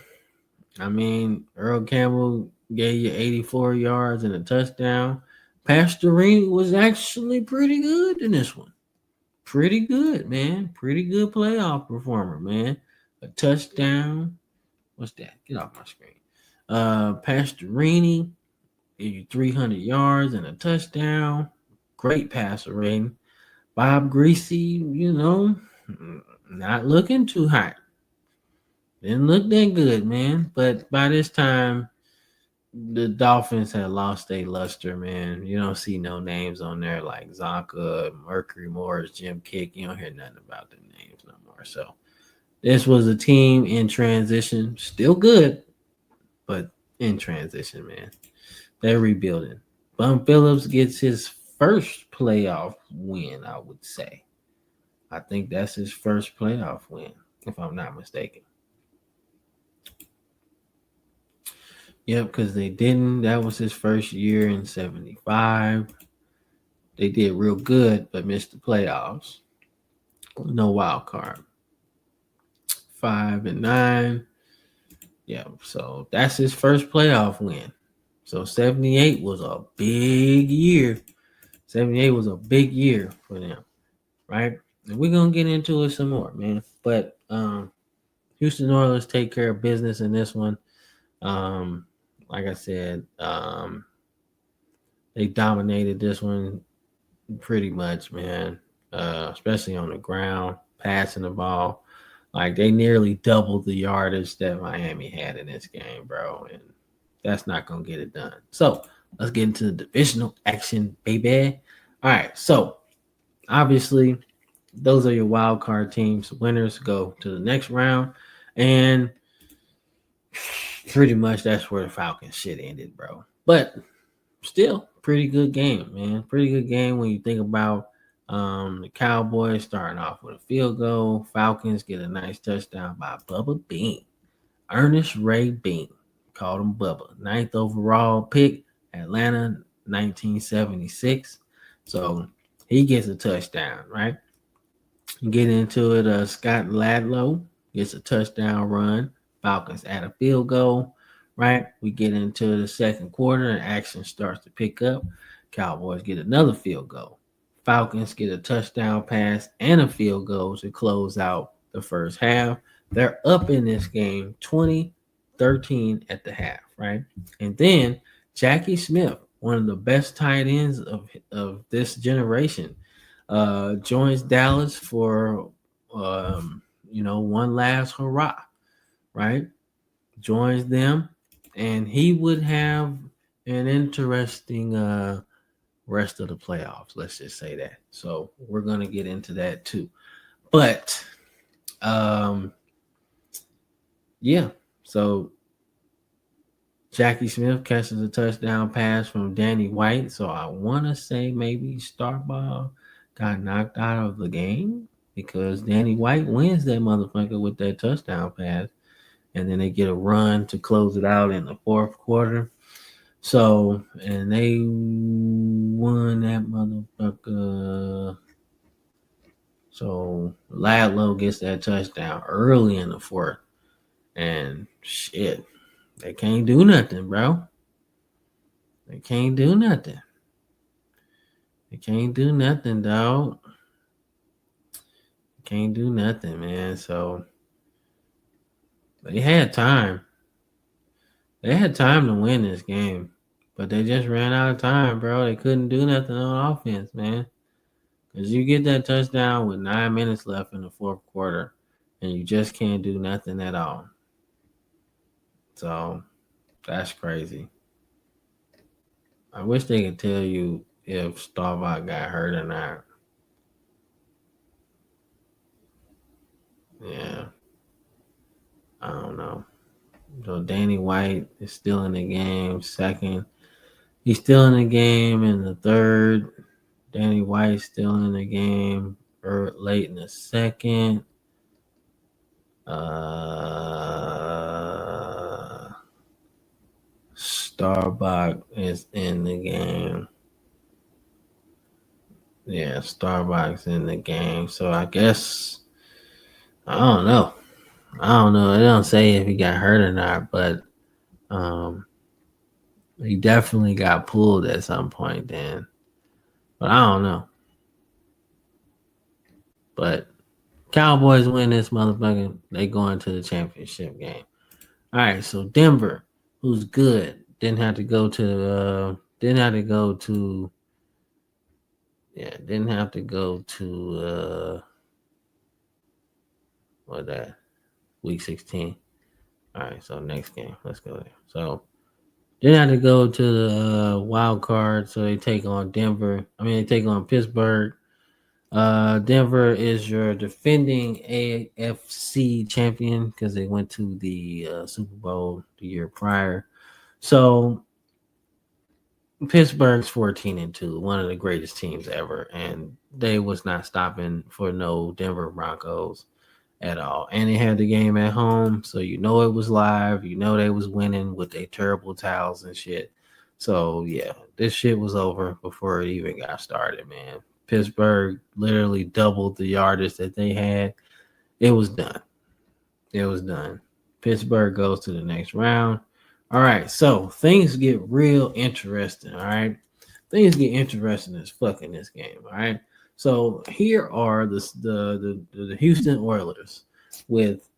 I mean, Earl Campbell gave you 84 yards and a touchdown. Pastorini was actually pretty good in this one. Pretty good, man. Pretty good playoff performer, man. A touchdown. What's that? Get off my screen. Pastorini gave you 300 yards and a touchdown. Great passer rating. Bob Greasy, not looking too hot. Didn't look that good, man. But by this time, the Dolphins had lost their luster, man. You don't see no names on there like Zonka, Mercury Morris, Jim Kick. You don't hear nothing about the names no more. So this was a team in transition, still good, but in transition, man. They're rebuilding. Bum Phillips gets his first playoff win, I would say. I think that's his first playoff win, if I'm not mistaken. Yep, because they didn't. That was his first year in 75. They did real good, but missed the playoffs. No wild card. 5-9. Yeah, so that's his first playoff win. So 78 was a big year. 78 was a big year for them, right? And we're gonna get into it some more, man. But Houston Oilers take care of business in this one. Um, like I said, they dominated this one pretty much, man. Especially on the ground, passing the ball. Like they nearly doubled the yardage that Miami had in this game, bro. And that's not gonna get it done. So let's get into the divisional action, baby. All right, so obviously those are your wild card teams. Winners go to the next round, and pretty much that's where the Falcons shit ended, bro. But still, pretty good game, man. Pretty good game when you think about the Cowboys starting off with a field goal. Falcons get a nice touchdown by Bubba Bean. Ernest Ray Bean. Called him Bubba. Ninth overall pick, Atlanta, 1976. So he gets a touchdown, right? Get into it. Scott Ladlow gets a touchdown run. Falcons add a field goal, right? We get into the second quarter and action starts to pick up. Cowboys get another field goal. Falcons get a touchdown pass and a field goal to close out the first half. They're up in this game 20-13 at the half, right? And then Jackie Smith, one of the best tight ends of this generation, joins Dallas for one last hurrah, right? Joins them, and he would have an interesting rest of the playoffs. Let's just say that. So we're gonna get into that too. But yeah. So Jackie Smith catches a touchdown pass from Danny White. So I want to say maybe Starbuck got knocked out of the game because Danny White wins that motherfucker with that touchdown pass. And then they get a run to close it out in the fourth quarter. So, and they won that motherfucker. So Ladlow gets that touchdown early in the fourth. And shit, they can't do nothing, bro. They can't do nothing. They can't do nothing, dog. Can't do nothing, man. So they had time. They had time to win this game, but they just ran out of time, bro. They couldn't do nothing on offense, man. Because you get that touchdown with 9 minutes left in the fourth quarter, and you just can't do nothing at all. So that's crazy. I wish they could tell you if Starbuck got hurt or not. Yeah, I don't know. So Danny White is still in the game. Second, he's still in the game in the third. Danny White still in the game late in the second. Starbuck is in the game. Yeah, Starbucks in the game. So I guess I don't know. I don't know. They don't say if he got hurt or not, but he definitely got pulled at some point then. But I don't know. But Cowboys win this motherfucker. They go into the championship game. All right, so Denver, who's good, didn't have to go to what that week 16. All right, so next game, let's go there. So Then they had to go to the wild card, so they take on Denver. I mean, they take on Pittsburgh. Denver is your defending AFC champion because they went to the Super Bowl the year prior. So Pittsburgh's 14-2, one of the greatest teams ever, and they was not stopping for no Denver Broncos at all. And they had the game at home, so you know it was live. You know they was winning with their terrible towels and shit. So yeah, this shit was over before it even got started, man. Pittsburgh literally doubled the yardage that they had. It was done. It was done. Pittsburgh goes to the next round. All right, so things get real interesting. All right, things get interesting as fuck in this game. All right, so here are the Houston Oilers with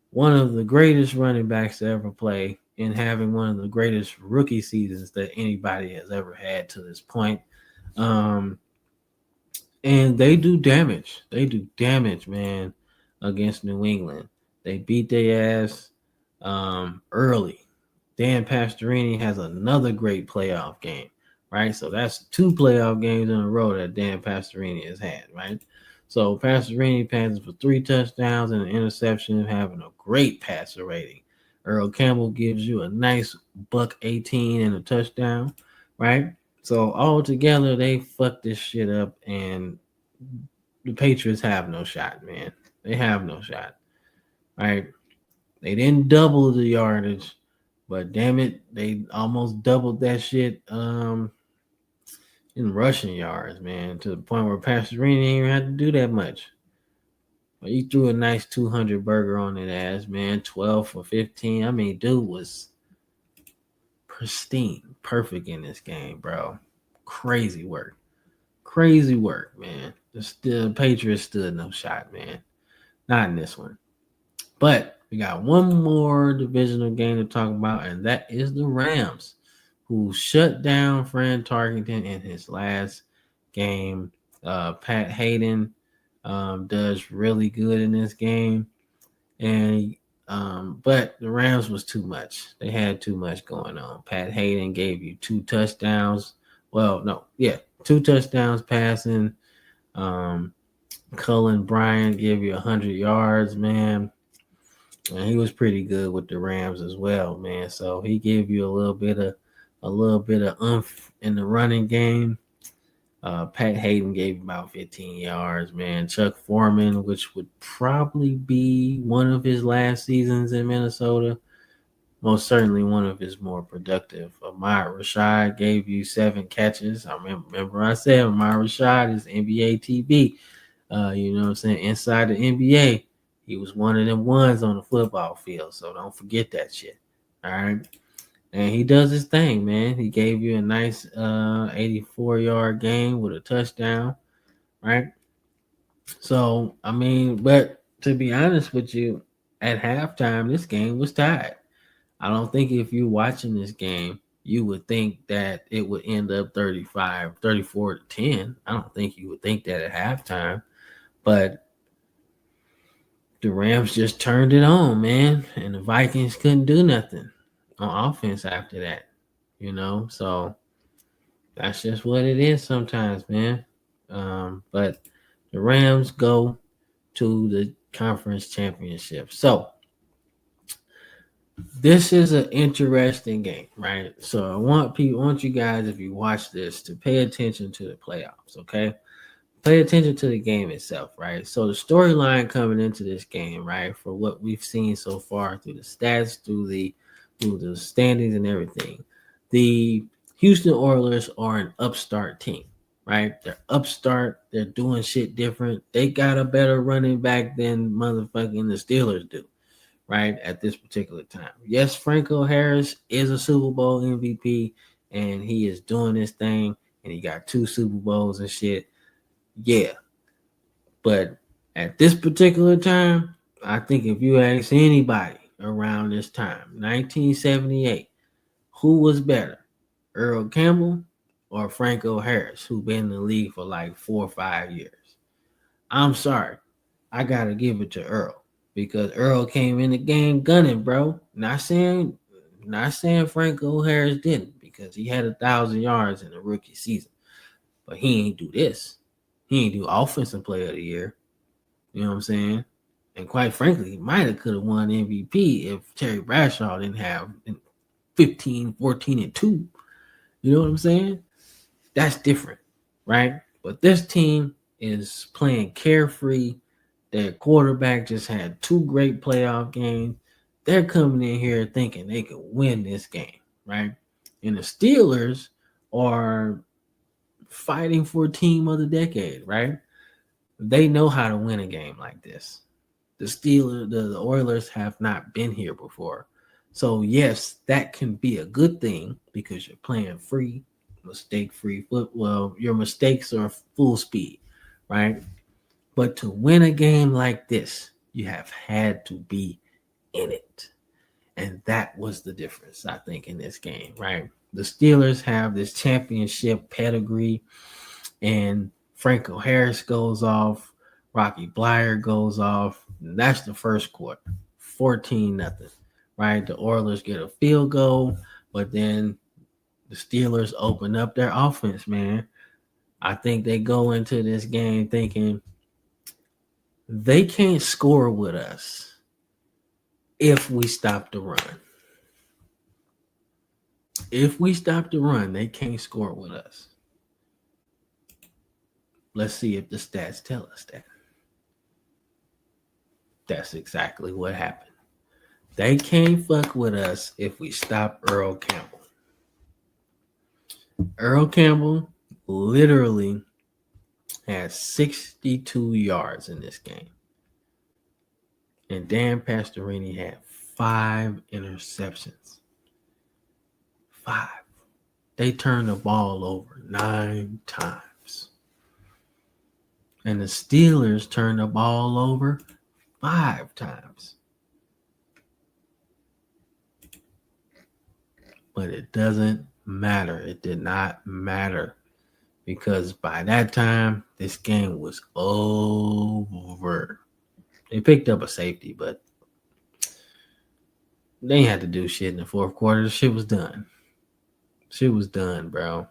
one of the greatest running backs to ever play and having one of the greatest rookie seasons that anybody has ever had to this point. Um, and they do damage. They do damage, man, against New England. They beat their ass early. Dan Pastorini has another great playoff game, right? So that's two playoff games in a row that Dan Pastorini has had, right? So Pastorini passes for 3 touchdowns and an interception, having a great passer rating. Earl Campbell gives you a nice buck 18 and a touchdown, right? So all together, they fucked this shit up, and the Patriots have no shot, man. They have no shot, right? They didn't double the yardage, but damn it, they almost doubled that shit in rushing yards, man, to the point where Pastorini didn't even have to do that much. But he threw a nice 200 burger on that ass, man. 12 for 15. I mean, dude was pristine, perfect in this game, bro. Crazy work. Crazy work, man. The Patriots stood no shot, man. Not in this one. But we got one more divisional game to talk about, and that is the Rams, who shut down Fran Tarkenton in his last game. Pat Hayden does really good in this game, and but the Rams was too much. They had too much going on. Pat Hayden gave you 2 touchdowns. Well, no, yeah, 2 touchdowns passing. Um, Cullen Bryant gave you 100 yards, man. And he was pretty good with the Rams as well, man. So he gave you a little bit of umph in the running game. Pat Hayden gave about 15 yards, man. Chuck Foreman, which would probably be one of his last seasons in Minnesota, most certainly one of his more productive. Ahmad Rashad gave you 7 catches. I remember I said Ahmad Rashad is NBA TV. You know what I'm saying? Inside the NBA, he was one of them ones on the football field. So don't forget that shit. All right. And he does his thing, man. He gave you a nice 84-yard game with a touchdown, right? So, I mean, but to be honest with you, at halftime, this game was tied. I don't think if you're watching this game, you would think that it would end up 34 to 10. I don't think you would think that at halftime. But the Rams just turned it on, man, and the Vikings couldn't do nothing on offense after that. So that's just what it is sometimes, man. But the Rams go to the conference championship. So this is an interesting game, right? So I want you guys, if you watch this, to pay attention to the playoffs, okay? Pay attention to the game itself, right? So the storyline coming into this game, right, for what we've seen so far through the stats, through the standings and everything, the Houston Oilers are an upstart team, right? They're upstart. They're doing shit different. They got a better running back than motherfucking the Steelers do, right? At this particular time. Yes, Franco Harris is a Super Bowl MVP, and he is doing this thing, and he got 2 Super Bowls and shit. Yeah, but at this particular time, I think if you ask anybody around this time, 1978, who was better, Earl Campbell or Franco Harris, who been in the league for like 4 or 5 years? I'm sorry, I gotta give it to Earl because Earl came in the game gunning, bro. Not saying Not saying Franco Harris didn't, because he had 1,000 yards in the rookie season, but he ain't do this. He ain't do offensive player of the year. You know what I'm saying? And quite frankly, he might have could have won MVP if Terry Bradshaw didn't have 15, 14, and 2. You know what I'm saying? That's different, right? But this team is playing carefree. Their quarterback just had 2 great playoff games. They're coming in here thinking they could win this game, right? And the Steelers are fighting for team of the decade, right? They know how to win a game like this. The Oilers have not been here before. So yes, that can be a good thing because you're playing free, mistake-free foot. Well, your mistakes are full speed, right? But to win a game like this, you have had to be in it. And that was the difference, I think, in this game, right? The Steelers have this championship pedigree, and Franco Harris goes off, Rocky Bleier goes off. That's the first quarter, 14-0, right? The Oilers get a field goal, but then the Steelers open up their offense, man. I think they go into this game thinking they can't score with us if we stop the run. If we stop the run, they can't score with us. Let's see if the stats tell us that. That's exactly what happened. They can't fuck with us if we stop Earl Campbell. Earl Campbell literally had 62 yards in this game. And Dan Pastorini had 5 interceptions. 5. They turned the ball over 9 times. And the Steelers turned the ball over 5 times. But it doesn't matter. It did not matter. Because by that time, this game was over. They picked up a safety, but they ain't had to do shit in the fourth quarter. The shit was done. Shit was done, bro.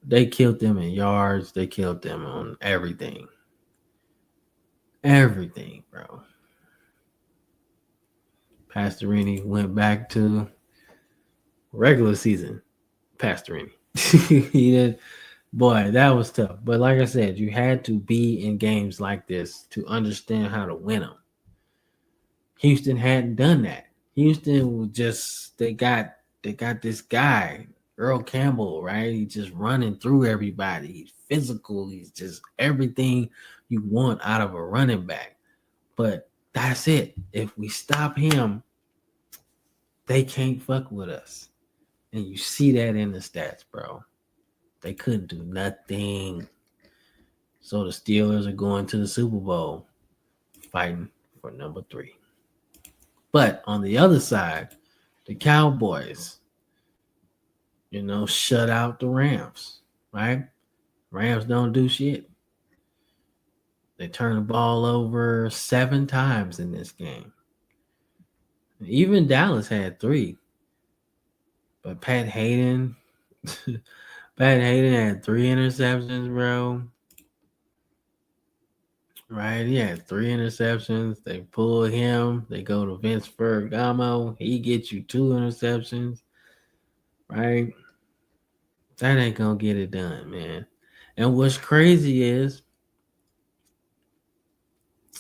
They killed them in yards. They killed them on everything. Everything, bro. Pastorini went back to regular season. Pastorini. He did. Boy, that was tough. But like I said, you had to be in games like this to understand how to win them. Houston hadn't done that. Houston was just they got this guy, Earl Campbell, right? He's just running through everybody. He's physical. He's just everything you want out of a running back. But that's it. If we stop him, they can't fuck with us. And you see that in the stats, bro. They couldn't do nothing. So the Steelers are going to the Super Bowl fighting for number 3. But on the other side, the Cowboys, shut out the Rams, right? Rams don't do shit. They turn the ball over 7 times in this game. Even Dallas had 3. But Pat Hayden had 3 interceptions, bro. Right? He had 3 interceptions. They pull him. They go to Vince Ferragamo. He gets you 2 interceptions. Right? That ain't going to get it done, man. And what's crazy is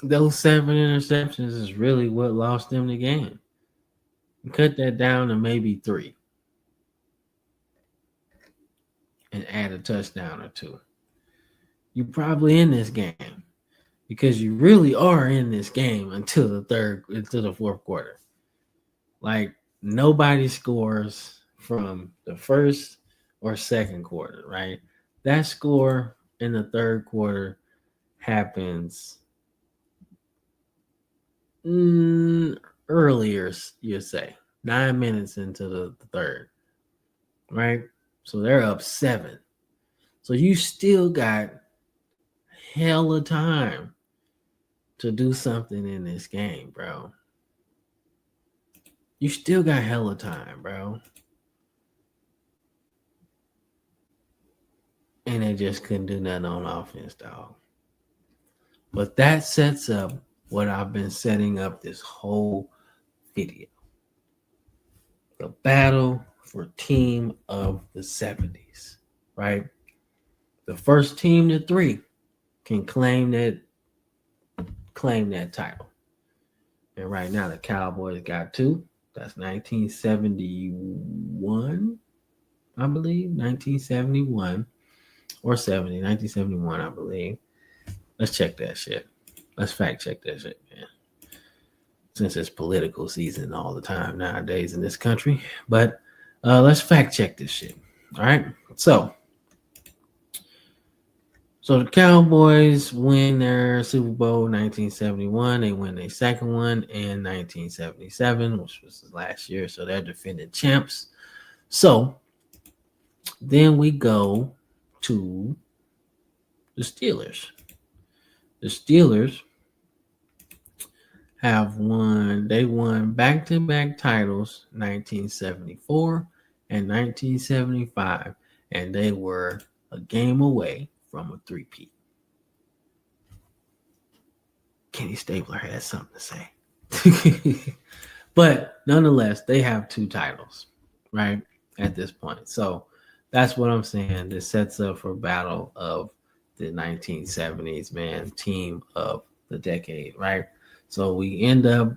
those 7 interceptions is really what lost them the game. Cut that down to maybe 3. And add a touchdown or 2. You're probably in this game. Because you really are in this game until the fourth quarter. Like, nobody scores from the first or second quarter, right? That score in the third quarter happens earlier, you say, 9 minutes into the third, right? So they're up 7. So you still got hella time to do something in this game, bro. You still got hella time, bro. And they just couldn't do nothing on offense, dog. But that sets up what I've been setting up this whole video. The battle for team of the 70s, right? The first team to three can claim that title. And right now the Cowboys got two. That's 1971, I believe. 1971 or 70, 1971, I believe. Let's check that shit. Let's fact check that shit, man. Since it's political season all the time nowadays in this country. But let's fact check this shit. All right. So the Cowboys win their Super Bowl 1971. They win their second one in 1977, which was last year. So they're defending champs. So then we go to the Steelers. The Steelers they won back-to-back titles 1974 and 1975, and they were a game away from a three-peat. Kenny Stabler has something to say. But nonetheless, they have two titles, right, at this point. So that's what I'm saying. This sets up for battle of the 1970s, man, team of the decade, right? So we end up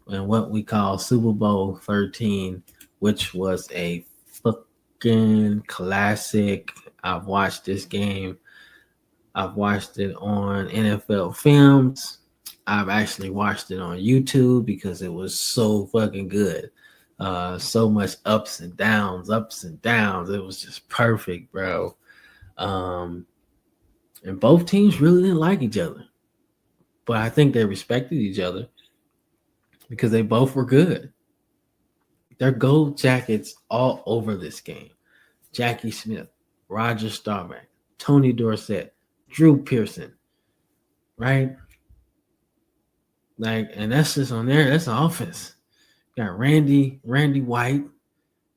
in what we call Super Bowl 13, which was a fucking classic. I've watched this game. I've watched it on NFL Films. I've actually watched it on YouTube because it was so fucking good. So much ups and downs. It was just perfect, bro. And both teams really didn't like each other. But I think they respected each other because they both were good. Their gold jackets all over this game. Jackie Smith, Roger Staubach, Tony Dorsett, Drew Pearson, right? Like, and that's just on there. That's offense. Got Randy White,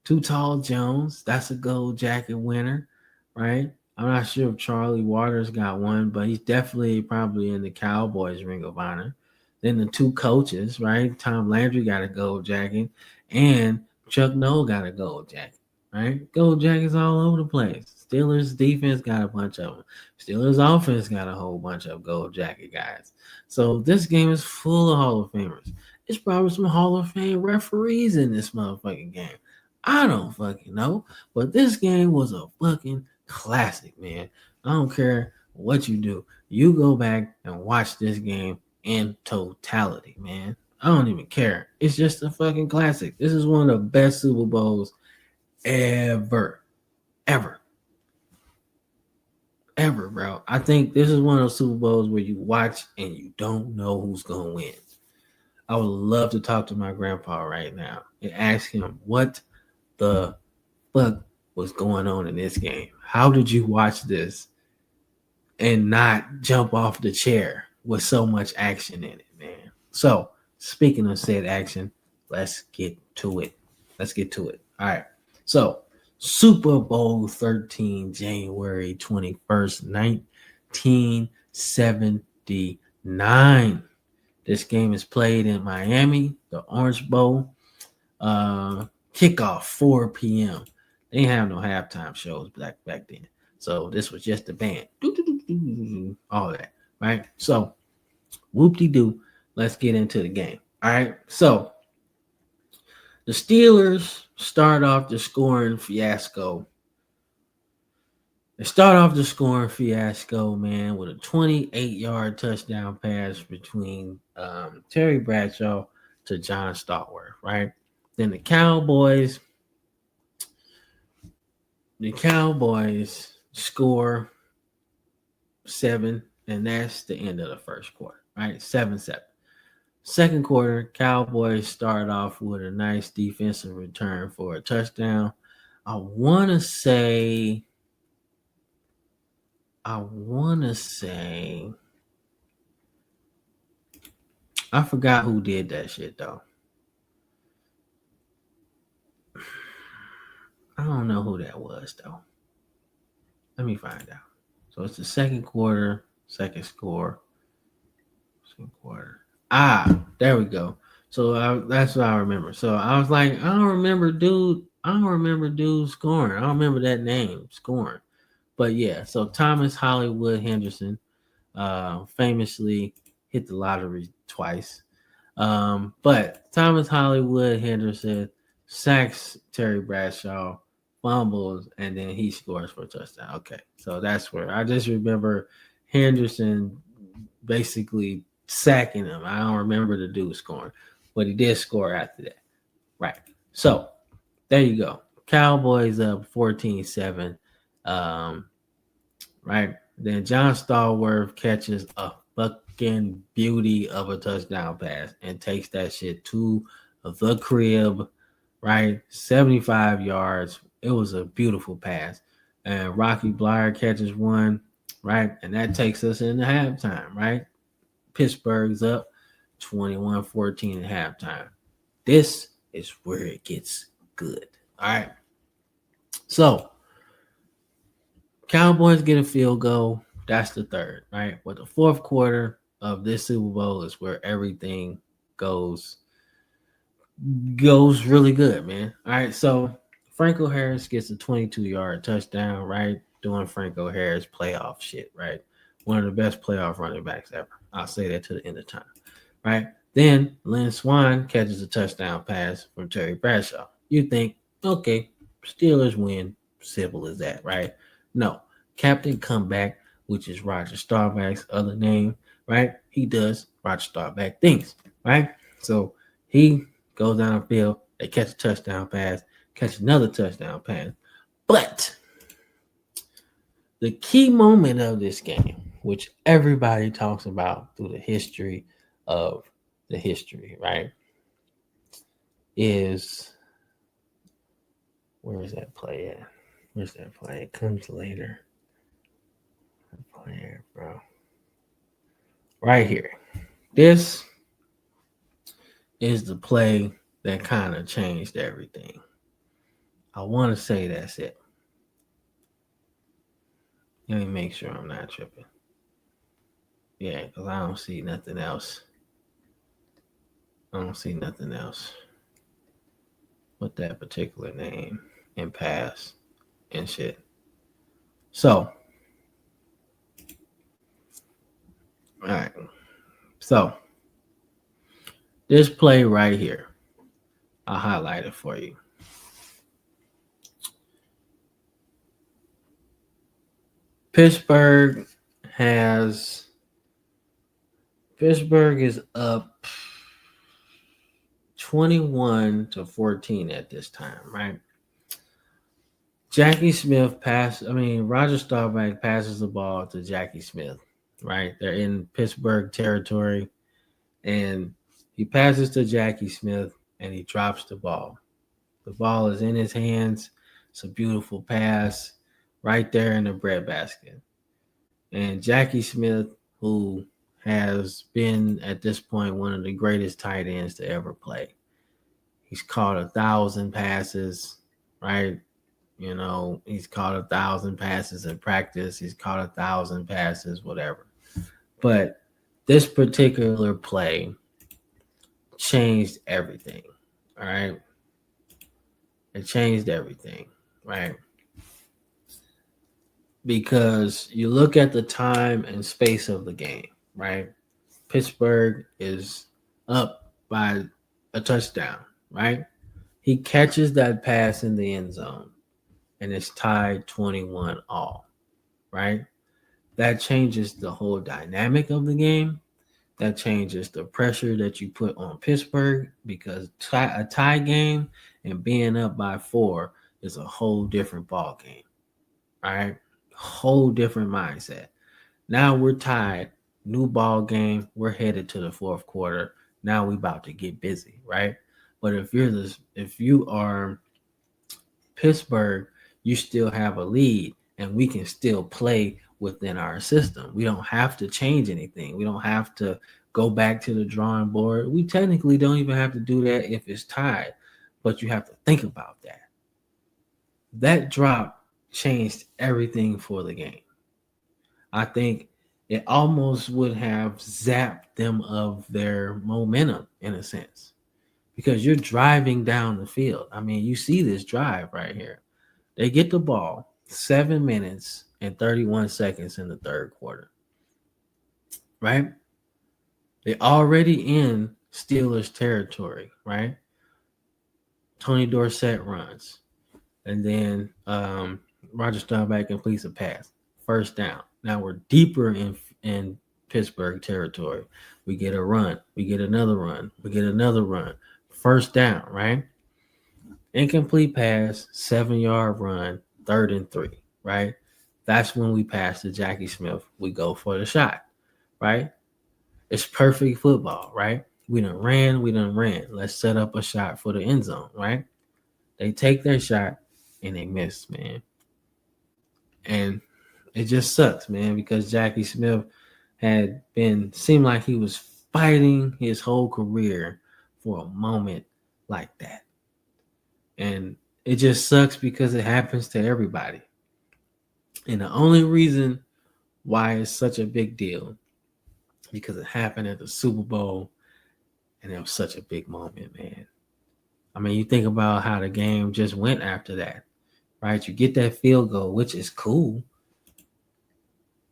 Too Tall Jones. That's a gold jacket winner, right? I'm not sure if Charlie Waters got one, but he's definitely probably in the Cowboys Ring of Honor. Then the two coaches, right? Tom Landry got a gold jacket, and Chuck Noll got a gold jacket, right? Gold jackets all over the place. Steelers defense got a bunch of them. Steelers offense got a whole bunch of gold jacket guys. So this game is full of Hall of Famers. It's probably some Hall of Fame referees in this motherfucking game. I don't fucking know, but this game was a fucking classic, man. I don't care what you do. You go back and watch this game in totality, man. I don't even care. It's just a fucking classic. This is one of the best Super Bowls ever. Ever, bro. I think this is one of those Super Bowls where you watch and you don't know who's going to win. I would love to talk to my grandpa right now and ask him what the fuck was going on in this game. How did you watch this and not jump off the chair with so much action in it, man? So, speaking of said action, let's get to it. All right. So, Super Bowl 13, January 21st, 1979. This game is played in Miami, the Orange Bowl. Kickoff 4 p.m. They didn't have no halftime shows back then. So this was just the band. All that, right? So whoop-de-doo. Let's get into the game. All right. So the Steelers start off the scoring fiasco. They start off the scoring fiasco, man, with a 28-yard touchdown pass between Terry Bradshaw to John Stallworth, right? Then the Cowboys score 7, and that's the end of the first quarter, right? 7-7. Second quarter, Cowboys start off with a nice defensive return for a touchdown. I want to say I forgot who did that shit though. I don't know who that was though. Let me find out. So it's the second quarter, second score, second quarter. There we go. So that's what I remember. So I was like, I don't remember dude. I don't remember dude scoring. I don't remember that name scoring. But yeah, so Thomas Hollywood Henderson famously hit the lottery twice. But Thomas Hollywood Henderson sacks Terry Bradshaw, fumbles, and then he scores for a touchdown. Okay, so that's where I just remember Henderson basically sacking him. I don't remember the dude scoring, but he did score after that. Right. So there you go. Cowboys up 14-7. Um, right. Then John Stallworth catches a fucking beauty of a touchdown pass and takes that shit to the crib, right? 75 yards. It was a beautiful pass. And Rocky Bleier catches one, right? And that takes us into halftime, right? Pittsburgh's up 21-14 at halftime. This is where it gets good. All right. So Cowboys get a field goal. That's the third, right? But the fourth quarter of this Super Bowl is where everything goes really good, man. All right, so Franco Harris gets a 22-yard touchdown, right? Doing Franco Harris playoff shit, right? One of the best playoff running backs ever. I'll say that to the end of time, right? Then Lynn Swan catches a touchdown pass from Terry Bradshaw. You think, okay, Steelers win. Simple as that, right? No. Captain Comeback, which is Roger Staubach's other name, right? He does Roger Staubach things, right? So he goes down the field, they catch a touchdown pass, catch another touchdown pass. But the key moment of this game, which everybody talks about through the history of the history, right, is where is that play at? Where's that play? It comes later. Play here, bro. Right here. This is the play that kind of changed everything. I want to say that's it. Let me make sure I'm not tripping. Yeah, because I don't see nothing else. I don't see nothing else with that particular name and pass and shit. So, all right. So, this play right here, I'll highlight it for you. Pittsburgh is up 21-14 at this time, right? Roger Staubach passes the ball to Jackie Smith, right? They're in Pittsburgh territory, and he passes to Jackie Smith, and he drops the ball. The ball is in his hands. It's a beautiful pass right there in the breadbasket. And Jackie Smith, who has been at this point one of the greatest tight ends to ever play. He's caught 1,000 passes, right? You know, he's caught 1,000 passes in practice. He's caught 1,000 passes, whatever. But this particular play changed everything, all right? It changed everything, right? Because you look at the time and space of the game, right? Pittsburgh is up by a touchdown, right? He catches that pass in the end zone, and it's tied 21 all, right? That changes the whole dynamic of the game. That changes the pressure that you put on Pittsburgh because a tie game and being up by 4 is a whole different ball game, right? Whole different mindset. Now we're tied, new ball game. We're headed to the fourth quarter. Now we about to get busy, right? But if you are Pittsburgh, you still have a lead, and we can still play within our system. We don't have to change anything. We don't have to go back to the drawing board. We technically don't even have to do that if it's tied, but you have to think about that. That drop changed everything for the game. I think it almost would have zapped them of their momentum in a sense because you're driving down the field. I mean, you see this drive right here. They get the ball 7 minutes and 31 seconds in the third quarter, right? They're already in Steelers territory, right? Tony Dorsett runs, and then Roger Staubach completes a pass, first down. Now we're deeper in Pittsburgh territory. We get a run, we get another run, we get another run, first down, right? Incomplete pass, 7-yard run, 3rd and 3, right? That's when we pass to Jackie Smith. We go for the shot, right? It's perfect football, right? We done ran. Let's set up a shot for the end zone, right? They take their shot and they miss, man. And it just sucks, man, because Jackie Smith seemed like he was fighting his whole career for a moment like that. And it just sucks because it happens to everybody. And the only reason why it's such a big deal because it happened at the Super Bowl and it was such a big moment, man. I mean, you think about how the game just went after that, right? You get that field goal, which is cool,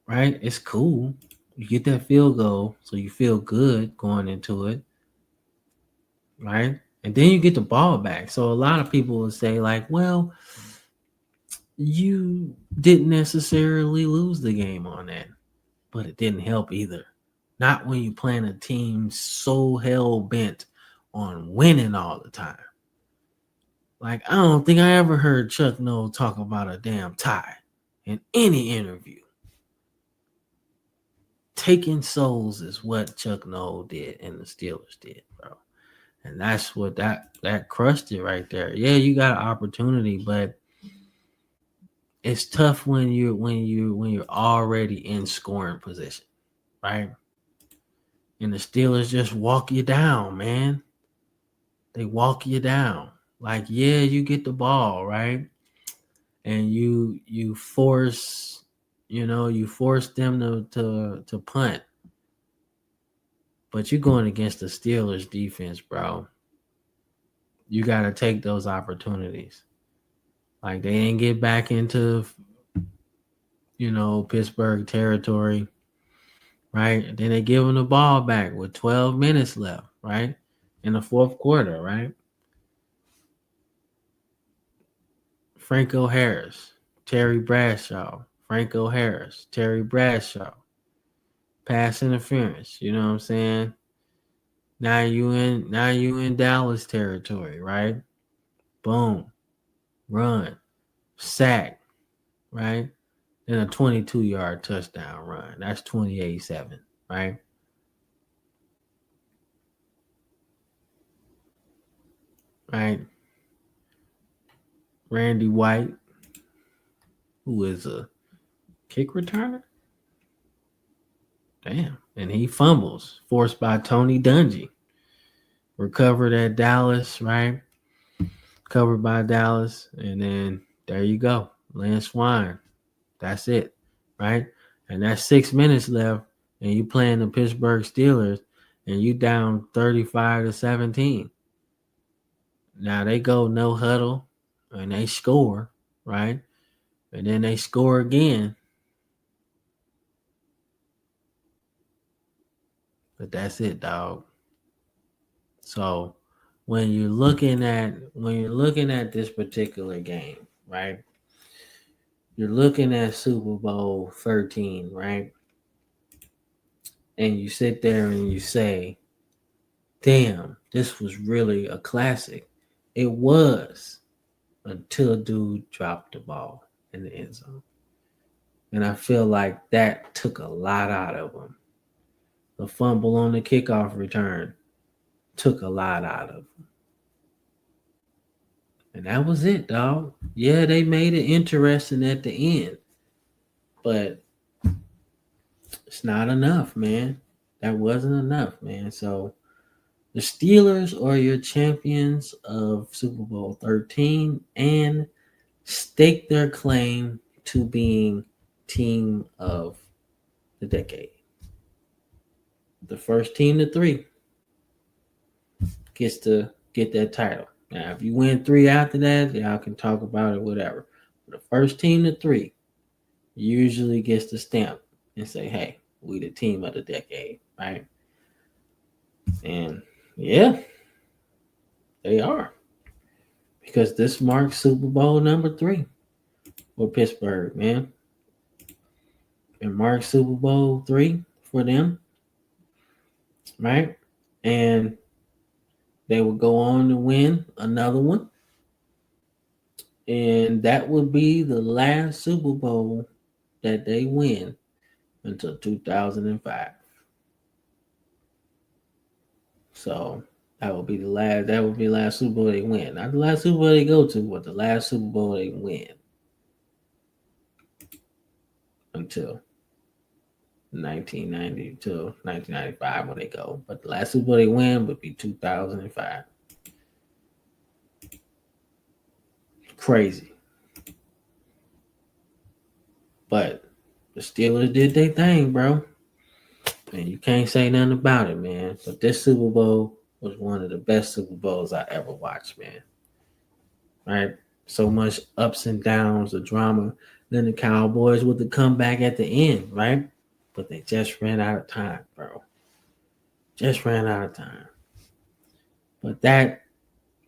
right? It's cool. You get that field goal, so you feel good going into it, right? And then you get the ball back. So a lot of people will say, like, well, you didn't necessarily lose the game on that, but it didn't help either. Not when you playing a team so hell bent on winning all the time. Like, I don't think I ever heard Chuck Noll talk about a damn tie in any interview. Taking souls is what Chuck Noll did and the Steelers did, bro. And that's what that crushed it right there. Yeah, you got an opportunity, but it's tough when you're already in scoring position, right? And the Steelers just walk you down, man. They walk you down. Like, yeah, you get the ball, right? And you force, you force them to punt. But you're going against the Steelers defense, bro. You got to take those opportunities. Like, they didn't get back into, Pittsburgh territory, right? And then they give them the ball back with 12 minutes left, right? In the fourth quarter, right? Franco Harris, Terry Bradshaw, Franco Harris, Terry Bradshaw. Pass interference, you know what I'm saying? Now you in Dallas territory, right? Boom. Run. Sack, right? Then a 22-yard touchdown run. That's 28-7, right? Right? Randy White, who is a kick returner. Damn. And he fumbles, forced by Tony Dungy. Recovered at Dallas, right? Covered by Dallas. And then there you go. Lance Swine. That's it, right? And that's 6 minutes left, and you playing the Pittsburgh Steelers, and you down 35-17. Now they go no huddle, and they score, right? And then they score again. But that's it, dog. So when you're looking at this particular game, right? You're looking at Super Bowl 13, right? And you sit there and you say, damn, this was really a classic. It was until dude dropped the ball in the end zone. And I feel like that took a lot out of him. The fumble on the kickoff return took a lot out of him. And that was it, dog. Yeah, they made it interesting at the end. But it's not enough, man. That wasn't enough, man. So the Steelers are your champions of Super Bowl 13 and stake their claim to being team of the decade. The first team to 3 gets to get that title. Now, if you win 3 after that, y'all can talk about it, whatever. But the first team to 3 usually gets the stamp and say, hey, we the team of the decade, right? And yeah, they are. Because this marks Super Bowl number 3 for Pittsburgh, man. It marks Super Bowl 3 for them, right? And they will go on to win another one. And that would be the last Super Bowl that they win until 2005. So that would be the last. That would be the last Super Bowl they win. Not the last Super Bowl they go to, but the last Super Bowl they win until 1990 to 1995 when they go. But the last Super Bowl they win would be 2005. Crazy. But the Steelers did their thing, bro. And you can't say nothing about it, man. But this Super Bowl was one of the best Super Bowls I ever watched, man. Right? So much ups and downs, the drama. Then the Cowboys with the comeback at the end, right? But they just ran out of time, bro. Just ran out of time. But that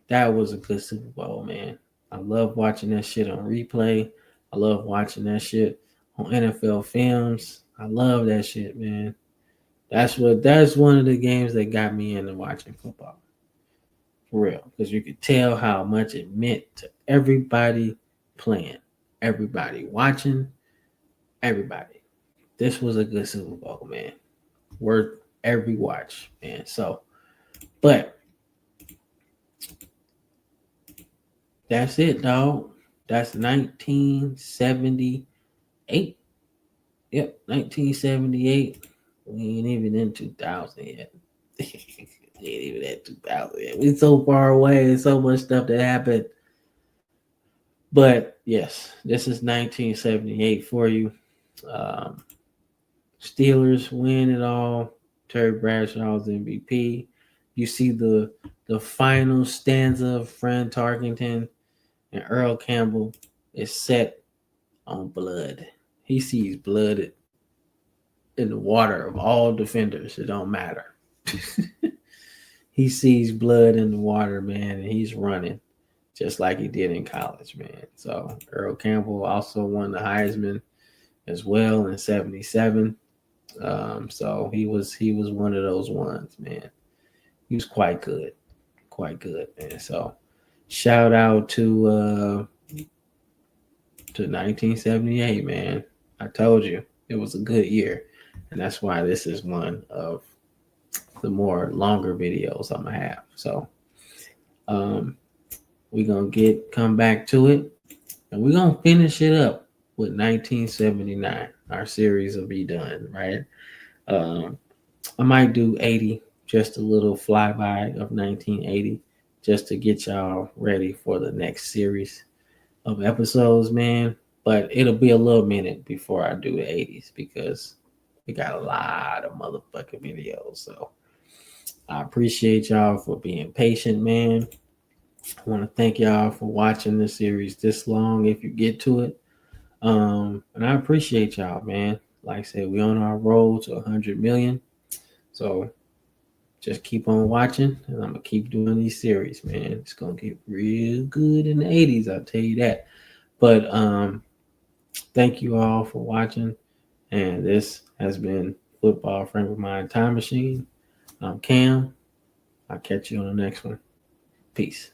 was a good Super Bowl, man. I love watching that shit on replay. I love watching that shit on NFL films. I love that shit, man. That's one of the games that got me into watching football. For real. Because you could tell how much it meant to everybody playing, everybody watching, everybody. This was a good Super Bowl, man. Worth every watch, man. So, but that's it, dog. That's 1978. Yep, 1978. We ain't even in 2000 yet. We ain't even at 2000 yet. We so far away. There's so much stuff that happened. But yes, this is 1978 for you. Steelers win it all. Terry Bradshaw's MVP. You see the final stanza of Fran Tarkenton and Earl Campbell is set on blood. He sees blood in the water of all defenders. It don't matter. He sees blood in the water, man, and he's running just like he did in college, man. So Earl Campbell also won the Heisman as well in '77. So he was one of those ones, man. He was quite good, man. So shout out to 1978, man. I told you it was a good year, and that's why this is one of the more longer videos I'm gonna have. So we're gonna come back to it, and we're gonna finish it up with 1979. Our series will be done, right? I might do 80, just a little flyby of 1980, just to get y'all ready for the next series of episodes, man. But it'll be a little minute before I do the 80s because we got a lot of motherfucking videos. So I appreciate y'all for being patient, man. I want to thank y'all for watching this series this long if you get to it. And I appreciate y'all, man. Like I said, we on our road to 100 million. So just keep on watching, and I'm gonna keep doing these series, man. It's gonna get real good in the 80s, I'll tell you that. But thank you all for watching, and this has been Football Frame of Mind Time Machine. I'm Cam. I'll catch you on the next one. Peace.